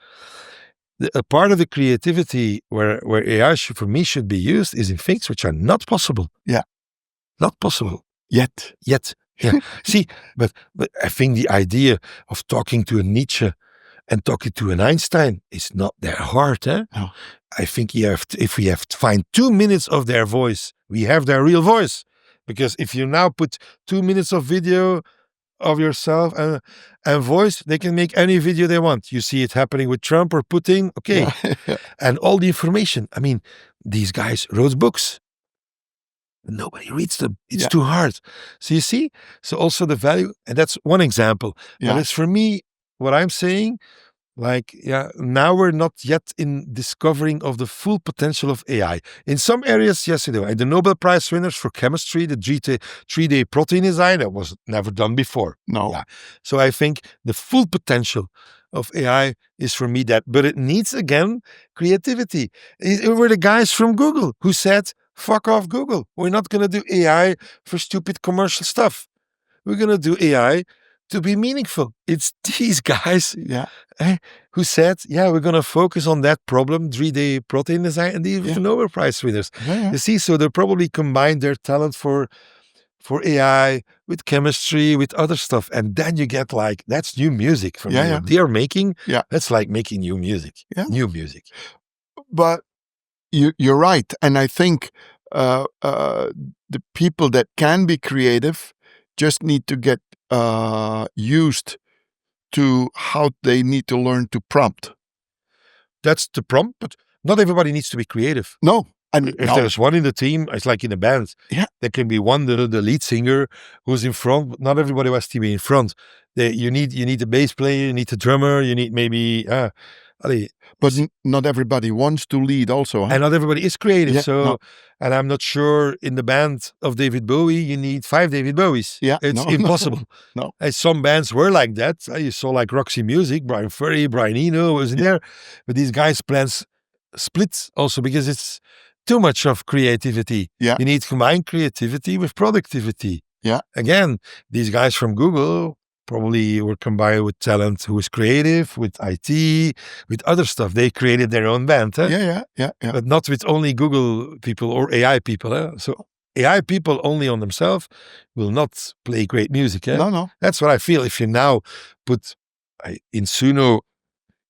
A part of the creativity where AI for me should be used is in things which are not possible. Yeah, not possible yet. Yeah. See, but I think the idea of talking to a Nietzsche and talking to an Einstein is not that hard. Eh? No. I think if we have to find 2 minutes of their voice, we have their real voice. Because if you now put 2 minutes of video of yourself and voice, they can make any video they want. You see it happening with Trump or Putin, okay. Yeah. And all the information. I mean, these guys wrote books. Nobody reads them. It's too hard. So you see, so also the value, and that's one example. Yeah. But it's for me, what I'm saying, now we're not yet in discovering of the full potential of AI. In some areas, yes, you know, the Nobel Prize winners for chemistry, the 3D protein design, that was never done before. No. Yeah. So I think the full potential of AI is for me that, but it needs, again, creativity. It were the guys from Google who said, fuck off Google. We're not going to do AI for stupid commercial stuff. We're going to do AI to be meaningful. It's these guys who said, we're going to focus on that problem, 3D protein design, and these Nobel Prize winners. Yeah. You see, so they probably combined their talent for AI with chemistry, with other stuff. And then you get that's new music from what they are making. Yeah. That's like making new music. Yeah. New music. But you're right. And I think the people that can be creative just need to get used to how they need to learn to prompt. That's the prompt, but not everybody needs to be creative. No. And if there's one in the team, it's like in a band. Yeah. There can be one, the lead singer who's in front, but not everybody has to be in front. You need a bass player, you need a drummer, you need maybe Allee, But not everybody wants to lead also, huh? and not everybody is creative. Yeah, So, no. and I'm not sure in the band of David Bowie, you need 5 David Bowies. Yeah, It's no, impossible. no. And some bands were like that. You saw like Roxy Music, Brian Ferry, Brian Eno was in there. But these guys' plans split also because it's too much of creativity. Yeah. You need to combine creativity with productivity. Yeah. Again, these guys from Google probably were combined with talent who is creative, with IT, with other stuff. They created their own band. Yeah. But not with only Google people or AI people. So AI people only on themselves will not play great music. No. That's what I feel. If you now put in Suno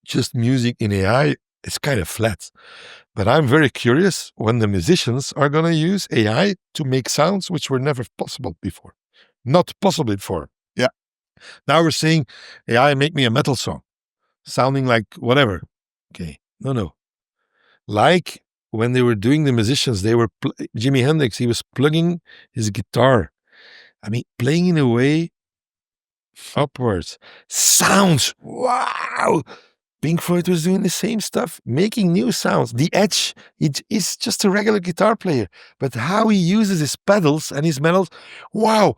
just music in AI, it's kind of flat. But I'm very curious when the musicians are going to use AI to make sounds which were never possible before. Not possible before. Yeah. Now we're saying AI make me a metal song, sounding like whatever. Okay. No. Like when they were doing the musicians, they were Jimi Hendrix, he was plugging his guitar. I mean, playing in a way upwards. Sounds, wow! Pink Floyd was doing the same stuff, making new sounds. The Edge, it is just a regular guitar player, but how he uses his pedals and his medals, wow!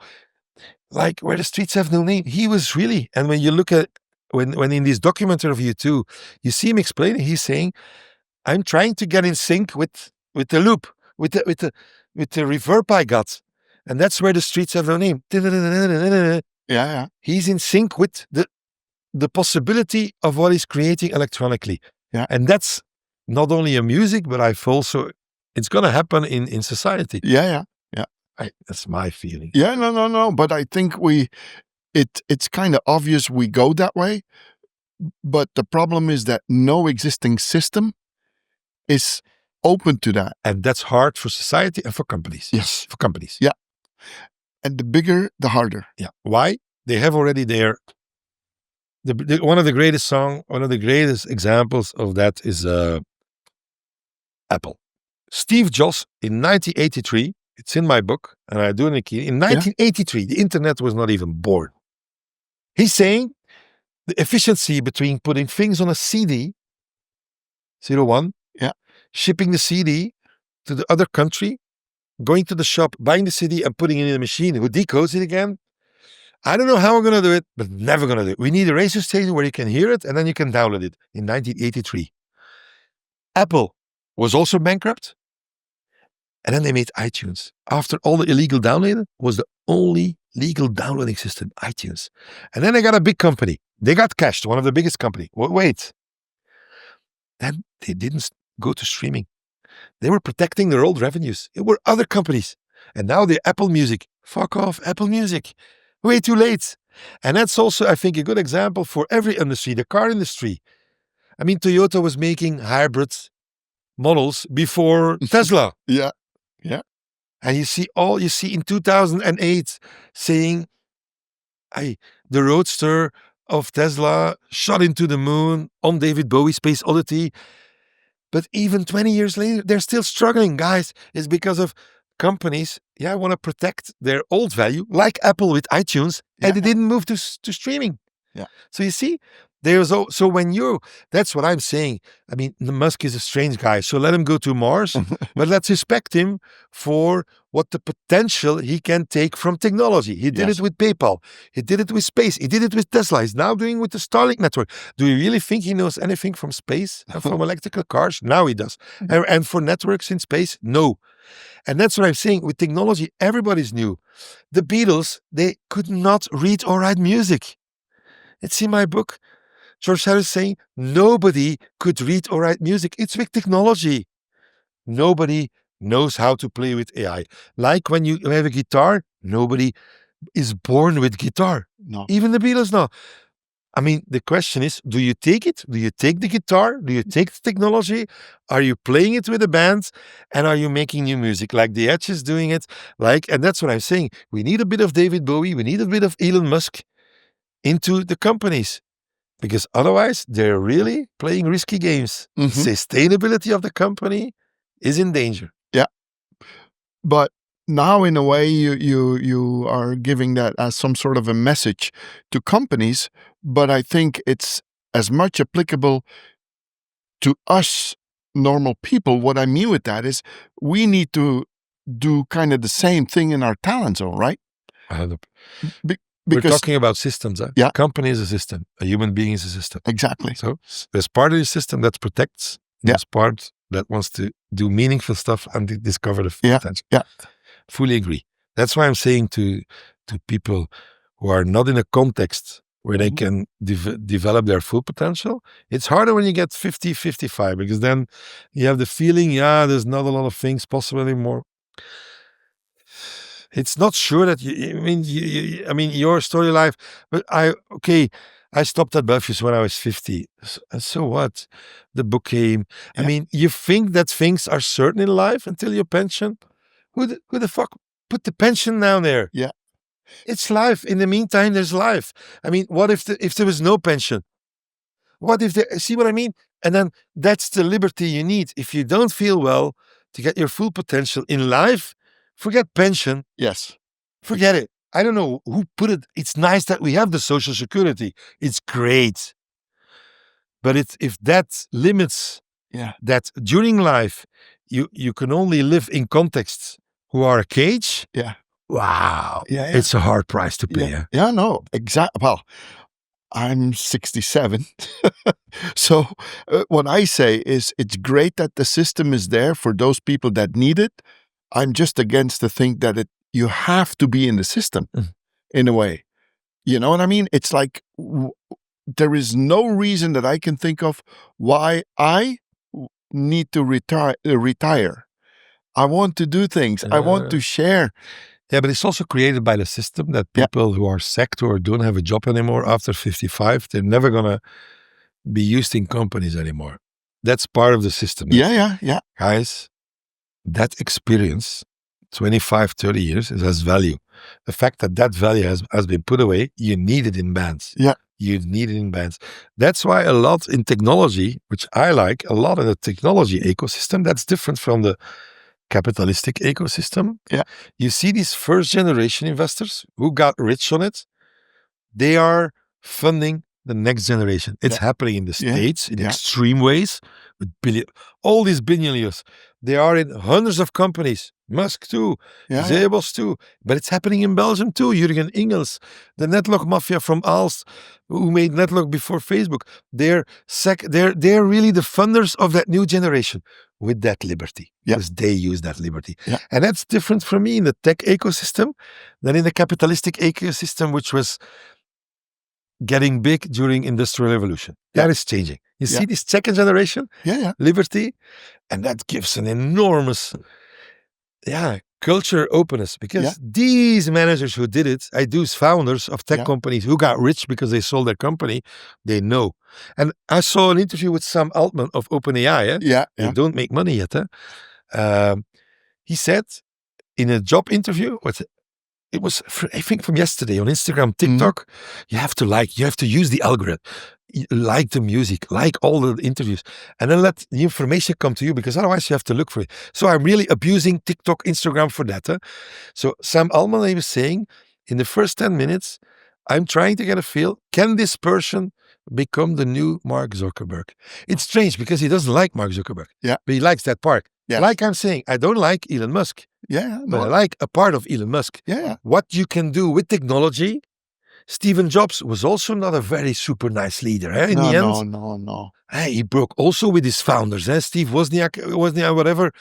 Like Where the Streets Have No Name, he was really. And when you look at when in this documentary of U2, you see him explaining. He's saying, "I'm trying to get in sync with the loop, with the reverb I got, and that's Where the Streets Have No Name." Yeah. He's in sync with the possibility of what he's creating electronically. Yeah. And that's not only a music, but it's going to happen in society. Yeah. That's my feeling. Yeah, no. But I think it's kind of obvious we go that way. But the problem is that no existing system is open to that. And that's hard for society and for companies. Yes. For companies. Yeah. And the bigger, the harder. Yeah. Why? They have already one of the greatest examples of that is Apple. Steve Jobs in 1983, it's in my book, and I do it in 1983, the internet was not even born. He's saying the efficiency between putting things on a CD, 01, shipping the CD to the other country, going to the shop, buying the CD and putting it in a machine who decodes it again. I don't know how we're going to do it, but never going to do it. We need a radio station where you can hear it and then you can download it in 1983. Apple was also bankrupt. And then they made iTunes. After all the illegal downloading, was the only legal downloading system, iTunes. And then they got a big company. They got cashed, one of the biggest company. Wait. Then they didn't go to streaming. They were protecting their old revenues. It were other companies. And now the Apple Music. Fuck off, Apple Music. Way too late. And that's also, I think, a good example for every industry, the car industry. I mean, Toyota was making hybrid models before Tesla. Yeah. And you see in 2008 saying, the Roadster of Tesla shot into the moon on David Bowie Space Oddity. But even 20 years later, they're still struggling, guys. It's because of companies, want to protect their old value, like Apple with iTunes, and they didn't move to streaming. Yeah. So you see, that's what I'm saying. I mean, Musk is a strange guy, so let him go to Mars, but let's respect him for what the potential he can take from technology. He did it with PayPal. He did it with space. He did it with Tesla. He's now doing it with the Starlink network. Do you really think he knows anything from space and from electrical cars? Now he does. And for networks in space? No. And that's what I'm saying. With technology, everybody's new. The Beatles, they could not read or write music. It's in my book. George Harris saying, nobody could read or write music. It's with technology. Nobody knows how to play with AI. Like when you have a guitar, nobody is born with guitar. No. Even the Beatles know. I mean, the question is, do you take it? Do you take the guitar? Do you take the technology? Are you playing it with a band? And are you making new music? Like the Edge is doing it. And that's what I'm saying. We need a bit of David Bowie. We need a bit of Elon Musk into the companies. Because otherwise, they're really playing risky games. Mm-hmm. Sustainability of the company is in danger. Yeah. But now, in a way, you are giving that as some sort of a message to companies. But I think it's as much applicable to us normal people, what I mean with that is we need to do kind of the same thing in our talent zone, right? We're Because talking about systems. Yeah. Company is a system. A human being is a system. exactly. So there's part of the system that protects. Yeah. There's part that wants to do meaningful stuff and discover the Yeah. potential. Yeah. Fully agree. That's why I'm saying to people who are not in a context where they can develop their full potential, it's harder when you get 50, 55, because then you have the feeling, there's not a lot of things possible anymore. It's not sure that I mean, your story life, but I stopped at Belfius when I was 50. So what? The book came. Yeah. I mean, you think that things are certain in life until your pension? Who the fuck put the pension down there? Yeah. It's life. In the meantime, there's life. I mean, what if there was no pension? What if see what I mean? And then that's the liberty you need. If you don't feel well to get your full potential in life, forget pension. Yes. Forget it. I don't know who put it. It's nice that we have the social security. It's great. But if that limits that during life, you can only live in contexts who are a cage. Yeah. Wow. Yeah. It's a hard price to pay. Yeah, no, exactly. Well, I'm 67. So what I say is it's great that the system is there for those people that need it. I'm just against the thing that you have to be in the system in a way. You know what I mean? It's like there is no reason that I can think of why I need to retire. I want to do things. I want to share. Yeah, but it's also created by the system that people who are sacked or don't have a job anymore after 55, they're never going to be used in companies anymore. That's part of the system. Yeah. Guys, that experience, 25, 30 years, it has value. The fact that value has been put away, you need it in bands. Yeah. You need it in bands. That's why a lot in technology, which I like, a lot of the technology ecosystem, that's different from the capitalistic ecosystem. Yeah. You see these first generation investors who got rich on it, they are funding the next generation. It's happening in the States in extreme ways with all these billionaires. They are in hundreds of companies. Musk too, Zebos too, but it's happening in Belgium too. Jurgen Ingels, the Netlock mafia from Aalst, who made Netlock before Facebook. They're really the funders of that new generation with that liberty, because they use that liberty. And that's different for me in the tech ecosystem than in the capitalistic ecosystem, which was getting big during Industrial Revolution. That is changing. You see this second generation liberty, and that gives an enormous culture openness, because these managers who did it, those founders of tech companies who got rich because they sold their company, they know. And I saw an interview with Sam Altman of OpenAI. They don't make money yet. He said in a job interview, it was, I think, from yesterday on Instagram, TikTok, you have to use the algorithm, like the music, like all the interviews, and then let the information come to you, because otherwise you have to look for it. So I'm really abusing TikTok, Instagram for that. So Sam Altman, he was saying, in the first 10 minutes, I'm trying to get a feel, can this person become the new Mark Zuckerberg? It's strange because he doesn't like Mark Zuckerberg, but he likes that part. Like I'm saying, I don't like Elon Musk. But I like a part of Elon Musk. What you can do with technology. Stephen Jobs was also not a very super nice leader. In the end, no. He broke also with his founders. Steve Wozniak, whatever.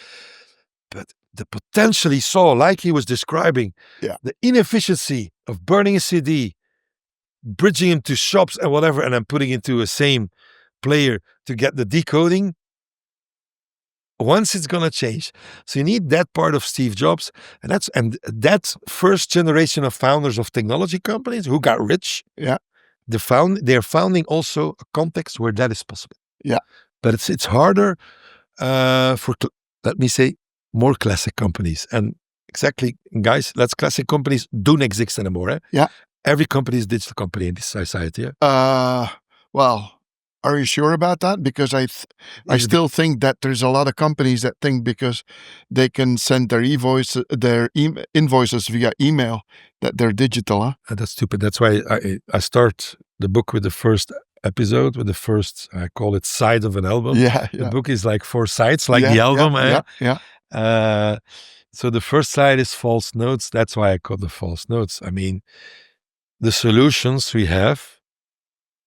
But the potential he saw, like he was describing, the inefficiency of burning a CD, bridging him to shops and whatever, and then putting into a same player to get the decoding. Once it's gonna change, so you need that part of Steve Jobs, and that first generation of founders of technology companies who got rich. They're founding also a context where that is possible. But it's harder for let me say more classic companies, and exactly, guys, classic companies don't exist anymore. Every company is a digital company in this society. Well. Are you sure about that? Because I still think that there's a lot of companies that think because they can send their invoices via email that they're digital. That's stupid. That's why I start the book with the first episode with the first, I call it side of an album. Yeah, The book is like 4 sides, like yeah, the album. Yeah. So the first side is false notes. That's why I call the false notes. I mean, the solutions we have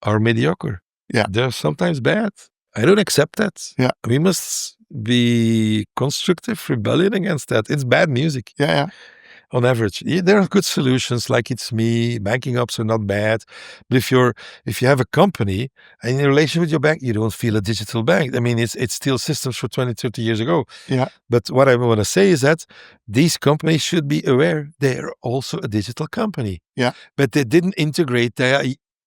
are mediocre. Yeah. They're sometimes bad. I don't accept that. Yeah. We must be constructive, rebellion against that. It's bad music. Yeah. On average. There are good solutions, like It's Me, banking apps are not bad. But if you have a company and in relation with your bank, you don't feel a digital bank. I mean, it's still systems for 20, 30 years ago. Yeah. But what I want to say is that these companies should be aware they're also a digital company. Yeah. But they didn't integrate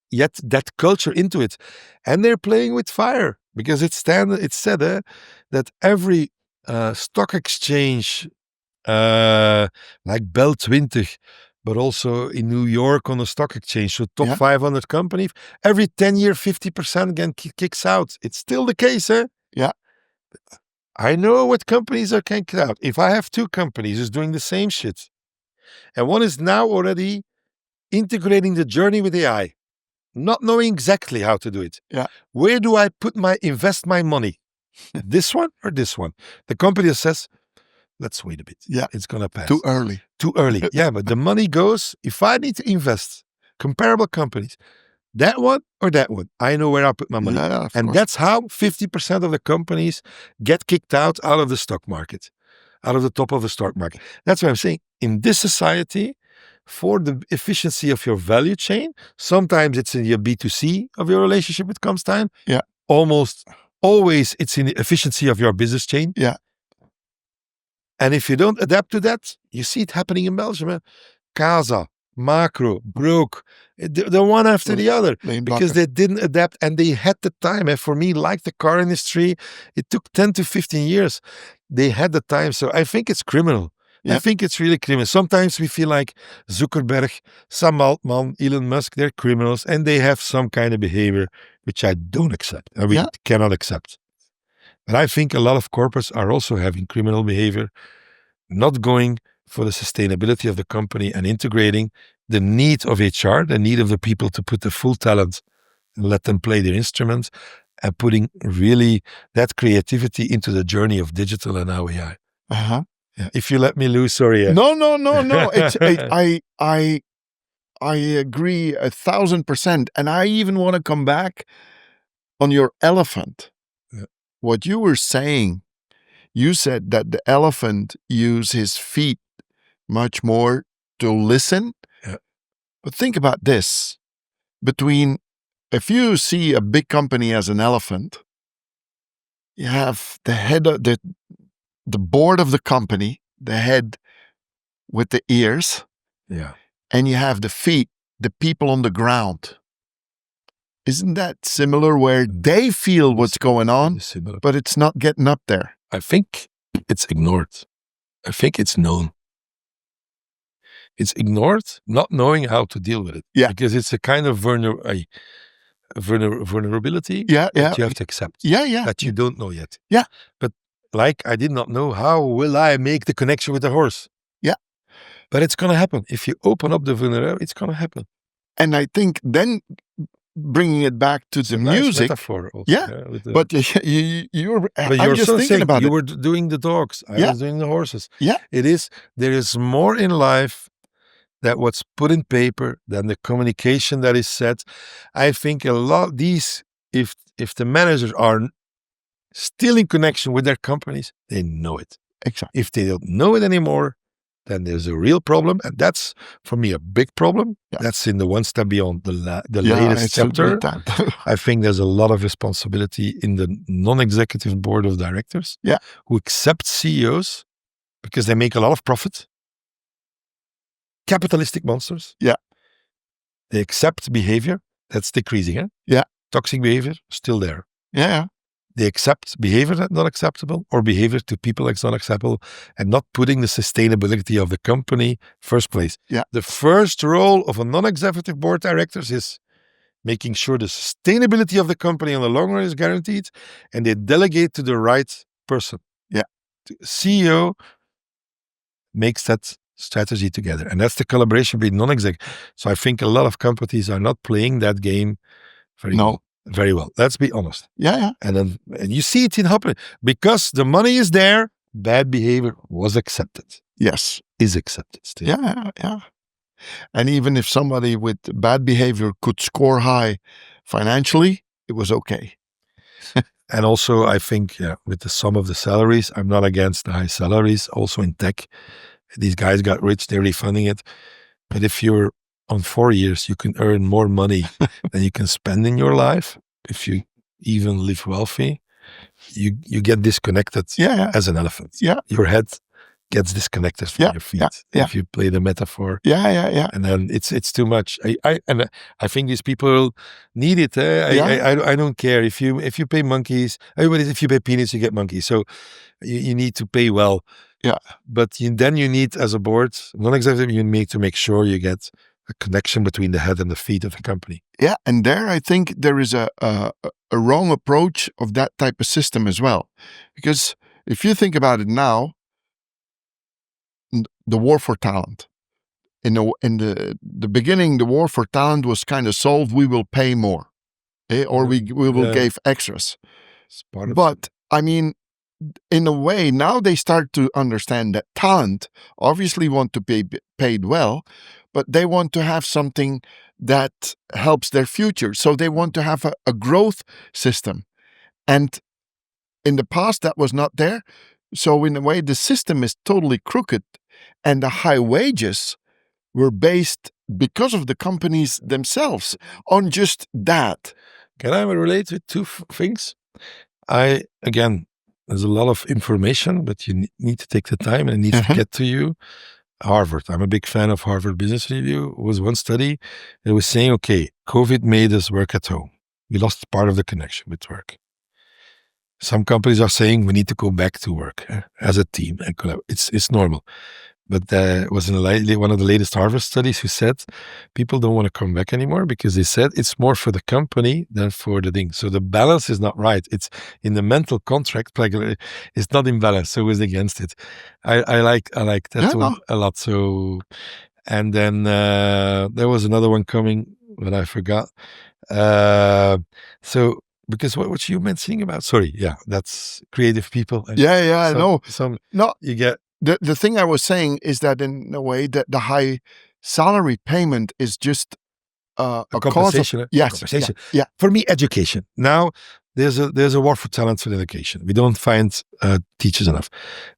yet that culture into it. And they're playing with fire because it's said that every stock exchange, like Bell 20, but also in New York on the stock exchange, so top 500 companies, every 10 year, 50% again kicks out. It's still the case, eh? Yeah. I know what companies are kicked out. If I have 2 companies who's doing the same shit, and one is now already integrating the journey with AI, not knowing exactly how to do it. Yeah. Where do I invest my money? This one or this one? The company says, let's wait a bit. Yeah. It's going to pass. Too early. Yeah, but the money goes, if I need to invest, comparable companies, that one or that one, I know where I put my money. Yeah, and course. That's how 50% of the companies get kicked out of the stock market, out of the top of the stock market. That's what I'm saying. In this society, for the efficiency of your value chain, sometimes it's in your B2C of your relationship with Comstein. Yeah. Almost always it's in the efficiency of your business chain. Yeah. And if you don't adapt to that, you see it happening in Belgium. Casa, Macro, broke, the one after the other, because they didn't adapt and they had the time. And for me, like the car industry, it took 10 to 15 years. They had the time. So I think it's criminal. I think it's really criminal. Sometimes we feel like Zuckerberg, Sam Altman, Elon Musk, they're criminals and they have some kind of behavior which I don't accept. And we cannot accept. But I think a lot of corporates are also having criminal behavior, not going for the sustainability of the company and integrating the need of HR, the need of the people to put the full talent and let them play their instruments, and putting really that creativity into the journey of digital and now AI. Uh-huh. Yeah. If you let me lose, sorry. No. I agree 1,000%. And I even want to come back on your elephant. Yeah. What you were saying, you said that the elephant uses his feet much more to listen. Yeah. But think about this. If you see a big company as an elephant, you have the head of the board of the company, the head with the ears. Yeah. And you have the feet, the people on the ground. Isn't that similar where they feel what's going on, but it's not getting up there? I think it's ignored. I think it's known. It's ignored, not knowing how to deal with it. Yeah. Because it's a kind of vulnerability that you have to accept. Yeah. That you don't know yet. Yeah. But like I did not know, how will I make the connection with the horse? Yeah. But it's going to happen. If you open up the vulnerability, it's going to happen. And I think then bringing it back to the nice music. Metaphor also, but you're just thinking saying, about you it. were doing the dogs. I was doing the horses. Yeah. There is more in life that what's put in paper than the communication that is said. I think a lot these, if the managers are still in connection with their companies, they know it. Exactly. If they don't know it anymore, then there's a real problem. And that's, for me, a big problem. Yeah. That's in the one step beyond the latest chapter. I think there's a lot of responsibility in the non-executive board of directors who accept CEOs because they make a lot of profit. Capitalistic monsters. Yeah. They accept behavior that's decreasing. Eh? Yeah. Toxic behavior, still there. Yeah. They accept behavior that's not acceptable or behavior to people that's not acceptable and not putting the sustainability of the company first place. Yeah. The first role of a non-executive board directors is making sure the sustainability of the company in the long run is guaranteed and they delegate to the right person. Yeah. The CEO makes that strategy together. And that's the collaboration between non-exec. So I think a lot of companies are not playing that game very well. very well. Let's be honest. Yeah. And you see it in happening because the money is there. Bad behavior was accepted. Yes. Is accepted still. Yeah. And even if somebody with bad behavior could score high financially, it was okay. And also, I think, with the sum of the salaries, I'm not against the high salaries. Also in tech, these guys got rich, they're refunding it. But if you're on 4 years, you can earn more money than you can spend in your life. If you even live wealthy, you get disconnected as an elephant. Yeah. Your head gets disconnected from your feet. If you play the metaphor. Yeah. And then it's too much. I think these people need it. I don't care if you pay monkeys. Everybody, if you pay peanuts, you get monkeys. So you need to pay well. Yeah. But then you need, as a board, non-executive, you need to make sure you get a connection between the head and the feet of the company. Yeah, and there I think there is a wrong approach of that type of system as well, because if you think about it now, the war for talent. In the beginning, the war for talent was kind of solved. We will pay more, or we will give extras. But I mean, in a way, now they start to understand that talent obviously want to be paid well, but they want to have something that helps their future. So they want to have a growth system. And in the past, that was not there. So in a way, the system is totally crooked. And the high wages were based, because of the companies themselves, on just that. Can I relate with two things? There's a lot of information, but you need to take the time and it needs to get to you. Harvard. I'm a big fan of Harvard Business Review. It was one study that was saying, okay, COVID made us work at home. We lost part of the connection with work. Some companies are saying we need to go back to work as a team and collaborate. It's normal. But there was one of the latest Harvard studies who said people don't want to come back anymore because they said it's more for the company than for the thing. So the balance is not right. It's in the mental contract, like it's not in balance. So it's against it. I like that one a lot. So, and then there was another one coming, but I forgot. So because what you mentioning about? Sorry, that's creative people. I know. You get. The thing I was saying is that in a way that the high salary payment is just a compensation. Cause of, yes, compensation. Yeah. For me, education. Now there's a war for talent for education. We don't find teachers enough.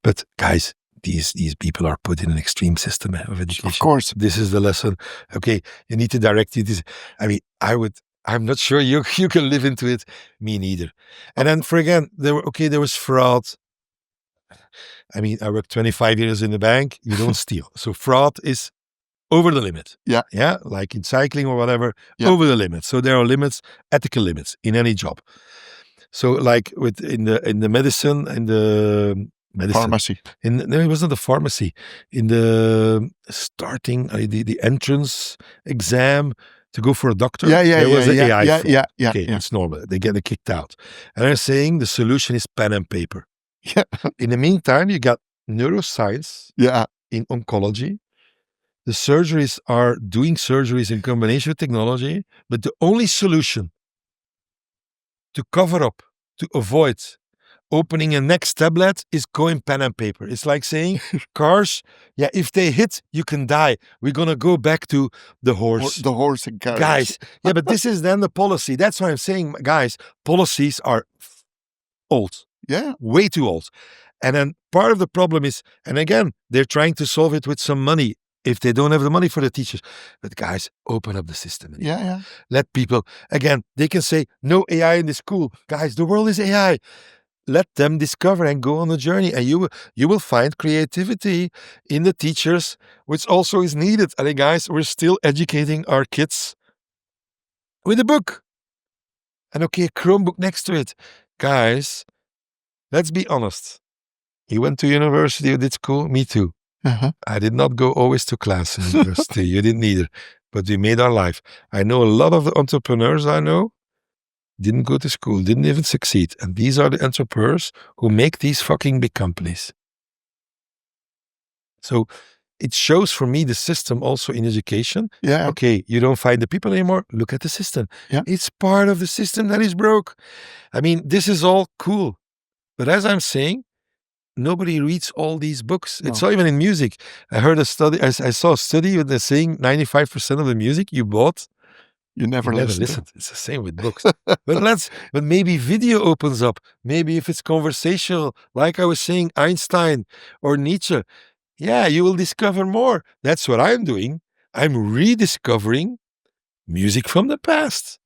But guys, these people are put in an extreme system of education. Of course. This is the lesson. Okay, you need to direct it. I mean, I'm not sure you can live into it. Me neither. And then there was fraud. I mean, I worked 25 years in the bank. You don't steal. So fraud is over the limit. Yeah. Like in cycling or whatever, over the limit. So there are limits, ethical limits in any job. So like in the medicine, pharmacy. No, it wasn't the pharmacy. In the starting, the entrance exam to go for a doctor. There was an AI fraud. Okay, it's normal. They get kicked out. And they're saying the solution is pen and paper. Yeah. In the meantime, you got neuroscience in oncology. The surgeries are doing surgeries in combination with technology, but the only solution to cover up, to avoid opening a next tablet is going pen and paper. It's like saying cars, if they hit, you can die. We're going to go back to the horse. The horse and carriage. Guys, but this is then the policy. That's why I'm saying, guys, policies are old. Yeah. Way too old. And then part of the problem is, and again, they're trying to solve it with some money if they don't have the money for the teachers. But guys, open up the system. Yeah. Let people, again, they can say, no AI in the school. Guys, the world is AI. Let them discover and go on a journey. And you will find creativity in the teachers, which also is needed. And guys, we're still educating our kids with a book. And okay, a Chromebook next to it. Guys, let's be honest. You went to university, you did school, me too. I did not go always to class in university. You didn't either. But we made our life. I know a lot of the entrepreneurs I know didn't go to school, didn't even succeed. And these are the entrepreneurs who make these fucking big companies. So it shows for me the system also in education. Yeah. Okay, you don't find the people anymore. Look at the system. Yeah. It's part of the system that is broke. I mean, this is all cool. But as I'm saying, nobody reads all these books. No. It's not even in music. I heard a study, I saw a study where they're saying 95% of the music you bought, You never listen. listened. It's the same with books. but maybe video opens up. Maybe if it's conversational, like I was saying, Einstein or Nietzsche, yeah, you will discover more. That's what I'm doing. I'm rediscovering music from the past.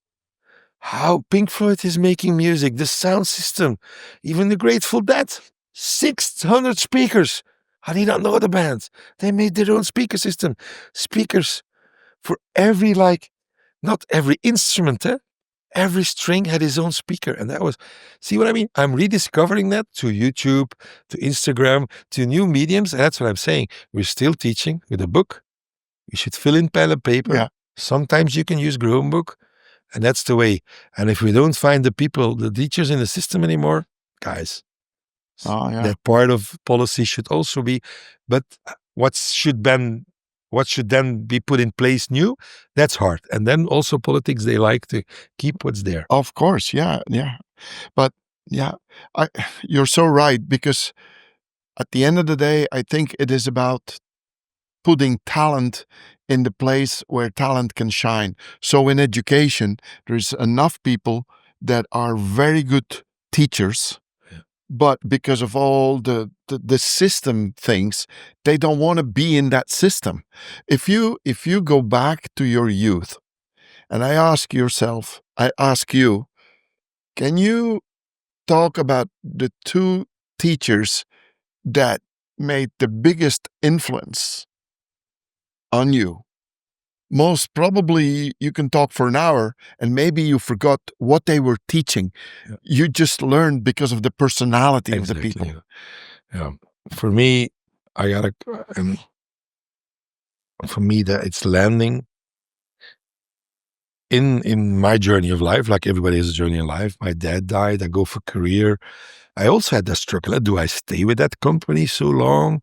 How Pink Floyd is making music, the sound system, even the Grateful Dead. 600 speakers. I did not know the band. They made their own speaker system. Speakers for every, not every instrument, every string had his own speaker. And that was, see what I mean? I'm rediscovering that to YouTube, to Instagram, to new mediums. And that's what I'm saying. We're still teaching with a book. You should fill in pen and paper. Yeah. Sometimes you can use Chromebook. And that's the way. And if we don't find the people, the teachers in the system anymore, guys, that part of policy should also be, but what should then be put in place new, that's hard. And then also politics, they like to keep what's there. Of course, yeah. But yeah, you're so right, because at the end of the day, I think it is about putting talent in the place where talent can shine. So in education, there's enough people that are very good teachers, but because of all the system things, they don't want to be in that system. If you go back to your youth, and I ask you, can you talk about the 2 teachers that made the biggest influence on you? Most probably you can talk for an hour and maybe you forgot what they were teaching. Yeah. You just learned because of the personality of the people. Yeah. For me, for me that it's landing in my journey of life, like everybody has a journey in life. My dad died, I go for career. I also had that struggle. Do I stay with that company so long?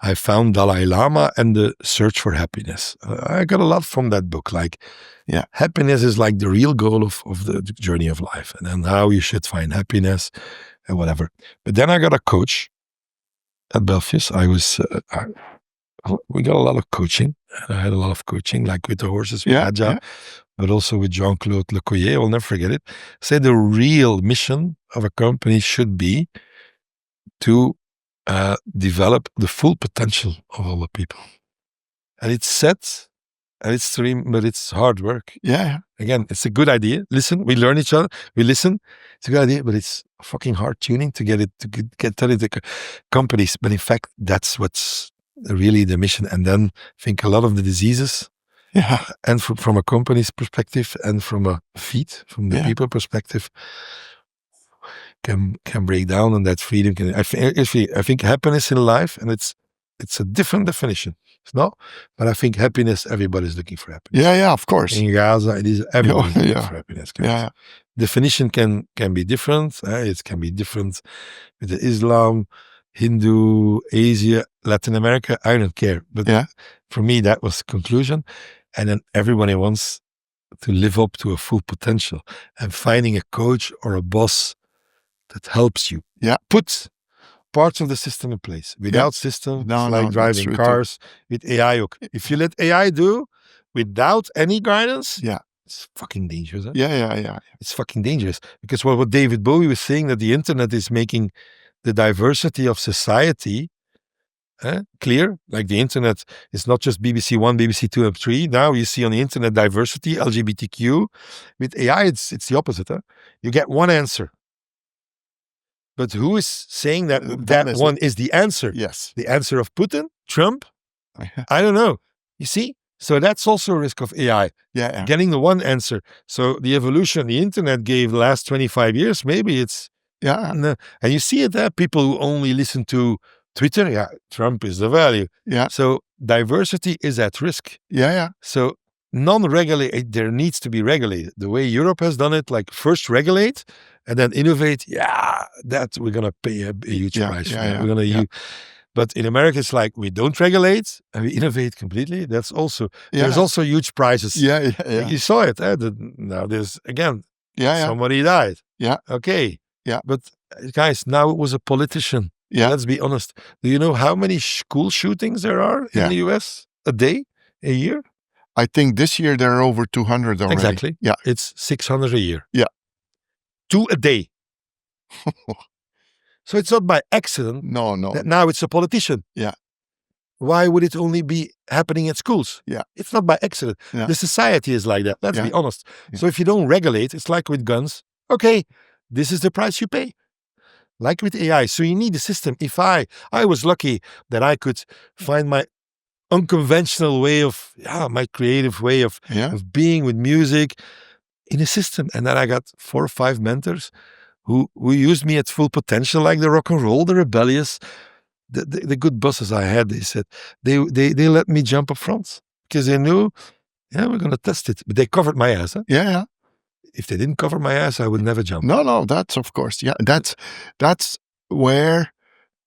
I found Dalai Lama and the search for happiness. I got a lot from that book. Happiness is like the real goal of the journey of life, and then how you should find happiness and whatever. But then I got a coach at Belfius. We got a lot of coaching. I had a lot of coaching, like with the horses, with Adja, but also with Jean-Claude Lecoyer. I'll never forget it. Said the real mission of a company should be to develop the full potential of all the people. And it's set, and it's stream, but it's hard work. Yeah. Again, it's a good idea. Listen, we learn each other. We listen. It's a good idea, but it's fucking hard tuning to get it to get the companies. But in fact, that's what's really the mission. And then I think a lot of the diseases, and from a company's perspective, and from a from the people perspective, can break down, and that freedom can. I think happiness in life, and it's a different definition. It's not, but I think happiness. Everybody's looking for happiness. Yeah, of course. In Gaza, it is everybody's looking for happiness. Yeah. Definition can be different. It can be different with the Islam, Hindu, Asia, Latin America. I don't care. But for me, that was the conclusion. And then everybody wants to live up to a full potential, and finding a coach or a boss that helps you put parts of the system in place. Without system, it's like driving cars with AI. If you let AI do without any guidance, it's fucking dangerous. Yeah. It's fucking dangerous, because what David Bowie was saying, that the internet is making the diversity of society clear. Like the internet is not just BBC 1, BBC 2 and 3. Now you see on the internet diversity, LGBTQ. With AI, it's the opposite. You get one answer. But who is saying that one is the answer? Yes. The answer of Putin, Trump? I don't know. You see? So that's also a risk of AI. Yeah. Getting the one answer. So the evolution the internet gave the last 25 years, maybe it's... And you see it there. People who only listen to Twitter, Trump is the value. Yeah. So diversity is at risk. Yeah. So non-regulate, there needs to be regulated. The way Europe has done it, like first regulate and then innovate. That we're going to pay a huge price for. We're going to But in America, it's like we don't regulate and we innovate completely. That's also there's also huge prizes. You saw it. Now there's again. Somebody died. Okay. But guys, now it was a politician. Let's be honest. Do you know how many school shootings there are in the US a day, a year? I think this year there are over 200 already. Exactly. Yeah. It's 600 a year. Yeah. 2 a day. So it's not by accident. No. That now it's a politician. Yeah. Why would it only be happening at schools? Yeah. It's not by accident. Yeah. The society is like that. Let's be honest. Yeah. So if you don't regulate, it's like with guns. Okay, this is the price you pay. Like with AI. So you need a system. If I was lucky that I could find my unconventional way of, my creative way of being with music in a system. And then I got 4 or 5 mentors who used me at full potential, like the rock and roll, the rebellious, the good bosses I had. They said, they let me jump up front because they knew, we're going to test it. But they covered my ass. Huh? Yeah. If they didn't cover my ass, I would never jump. No, that's of course. Yeah, that's where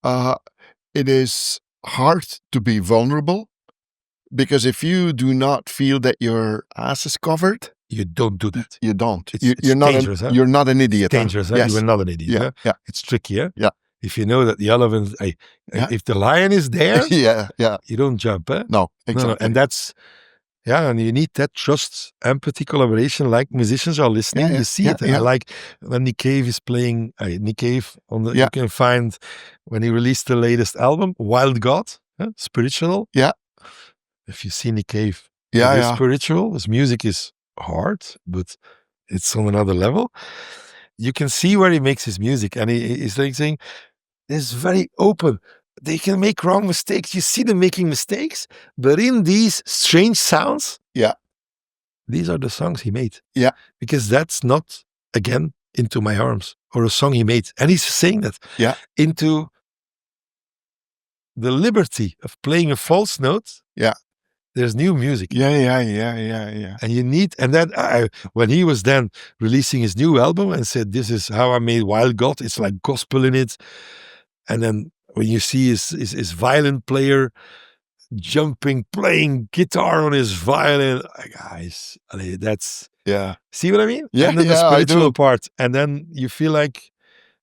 it is hard to be vulnerable, because if you do not feel that your ass is covered, you don't do that. You don't. It's you're not dangerous. You're not an idiot. It's dangerous. Yes. You are not an idiot. Yeah. It's tricky. Yeah. If you know that the elephant, if the lion is there, you don't jump. No, exactly. No. And that's. And you need that trust, empathy, collaboration, like musicians are listening. You see it. I like when Nick Cave is playing, Nick Cave, you can find when he released the latest album, Wild God, spiritual. Yeah. If you see Nick Cave, spiritual, his music is hard, but it's on another level. You can see where he makes his music, and he's like saying, it's very open. They can make wrong mistakes. You see them making mistakes, but in these strange sounds, these are the songs he made. Yeah. Because that's not, again, Into My Arms or a song he made. And he's saying that. Yeah. Into the liberty of playing a false note. Yeah. There's new music. Yeah. And you need, and then when he was then releasing his new album and said, this is how I made Wild God, it's like gospel in it. And then when you see his violin player jumping, playing guitar on his violin, guys, that's See what I mean? Yeah, and then the spiritual part, and then you feel like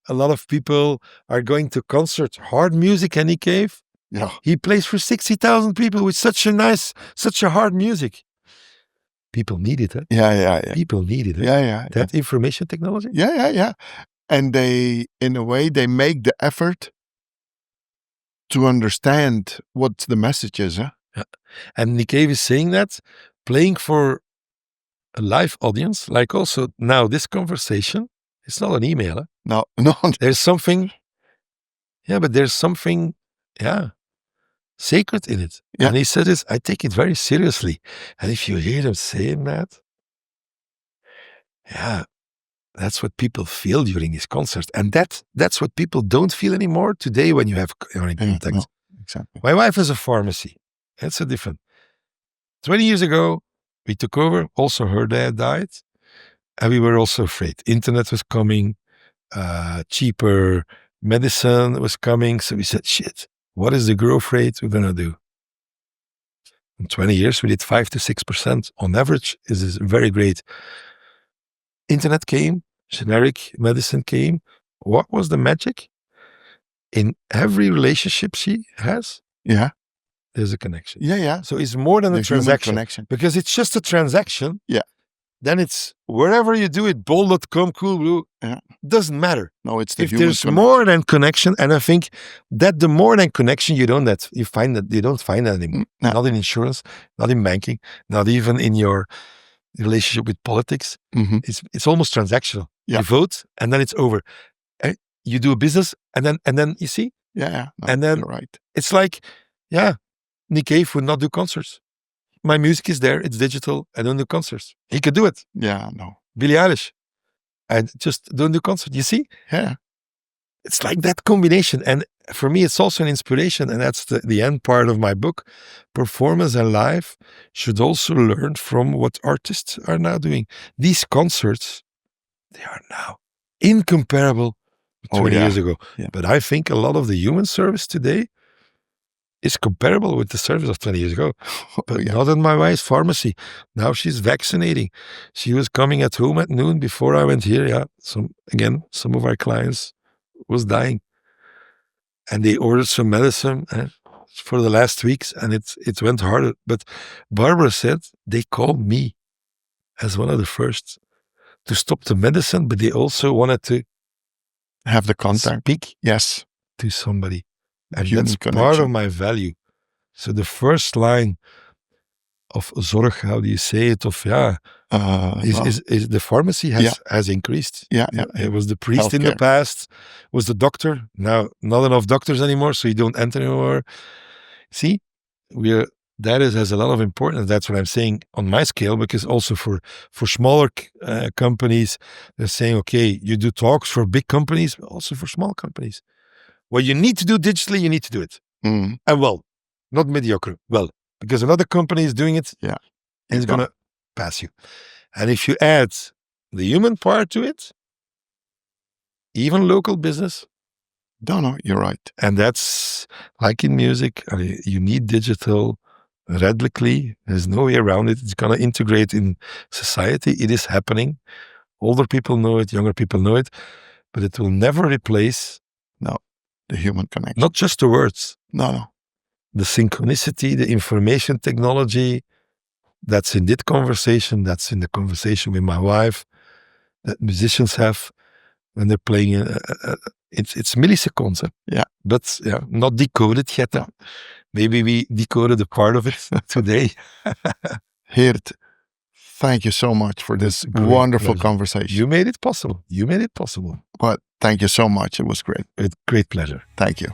a lot of people are going to concert, hard music, and Nick Cave. Yeah, he plays for 60,000 people with such a hard music. People need it. Yeah. People need it. That information technology. Yeah. And they, in a way, they make the effort to understand what the message is. Yeah. And Nick Cave is saying that, playing for a live audience, like also now this conversation, it's not an email. No. There's something, but there's something, sacred in it. Yeah. And he said this, I take it very seriously. And if you hear him saying that, that's what people feel during his concert. And that's what people don't feel anymore today when you have contact. No, exactly. My wife has a pharmacy. That's a different. 20 years ago, we took over. Also, her dad died. And we were also afraid. Internet was coming, cheaper medicine was coming. So we said, shit, what is the growth rate we're going to do? In 20 years, we did 5 to 6% on average. This is very great. Internet came, generic medicine came. What was the magic? In every relationship she has, there's a connection. Yeah. So it's more than a transaction. Connection. Because it's just a transaction. Yeah. Then it's wherever you do it, bol.com, Coolblue, doesn't matter. No, it's the if human there's connection. More than connection, and I think that the more than connection you don't find that anymore. No. Not in insurance, not in banking, not even in your relationship with politics. Mm-hmm. It's almost transactional. Yeah. You vote and then it's over. You do a business and then you see. Yeah. No, and then you're right. It's like, Nick Cave would not do concerts. My music is there. It's digital. I don't do concerts. He could do it. Yeah. No. Billie Eilish. I just don't do concerts. You see? Yeah. It's like that combination. And for me, it's also an inspiration. And that's the end part of my book. Performance and life should also learn from what artists are now doing. These concerts, they are now incomparable 20 years ago. Yeah. But I think a lot of the human service today is comparable with the service of 20 years ago, but Yeah. not in my wife's pharmacy. Now she's vaccinating. She was coming at home at noon before I went here. Yeah, some of our clients was dying, and they ordered some medicine for the last weeks, and it went harder. But Barbara said they called me as one of the first to stop the medicine, but they also wanted to Have the contact. speak Yes. to somebody. And Human that's part connection. of my value. So the first line of zorg, how do you say it, of is the pharmacy has increased. Yeah. It was the priest in the Healthcare. past, was the doctor. Now not enough doctors anymore, so you don't enter anymore. See, that has a lot of importance. That's what I'm saying on my scale, because also for smaller companies, they're saying, okay, you do talks for big companies, but also for small companies. What you need to do digitally, you need to do it. Mm. And well, not mediocre. Well, because another company is doing it, Yeah. and it's going to pass you. And if you add the human part to it, even local business. No, you're right. And that's like in music, you need digital radically. There's no way around it. It's going to integrate in society. It is happening. Older people know it, younger people know it, but it will never replace The human connection. not just the words. No. The synchronicity, the information technology that's in this conversation, that's in the conversation with my wife, that musicians have when they're playing. It's milliseconds. Yeah. But not decoded yet. No. Maybe we decoded a part of it today. Geert, thank you so much for this wonderful conversation. You made it possible. But Thank you so much. It was great. With great pleasure. Thank you.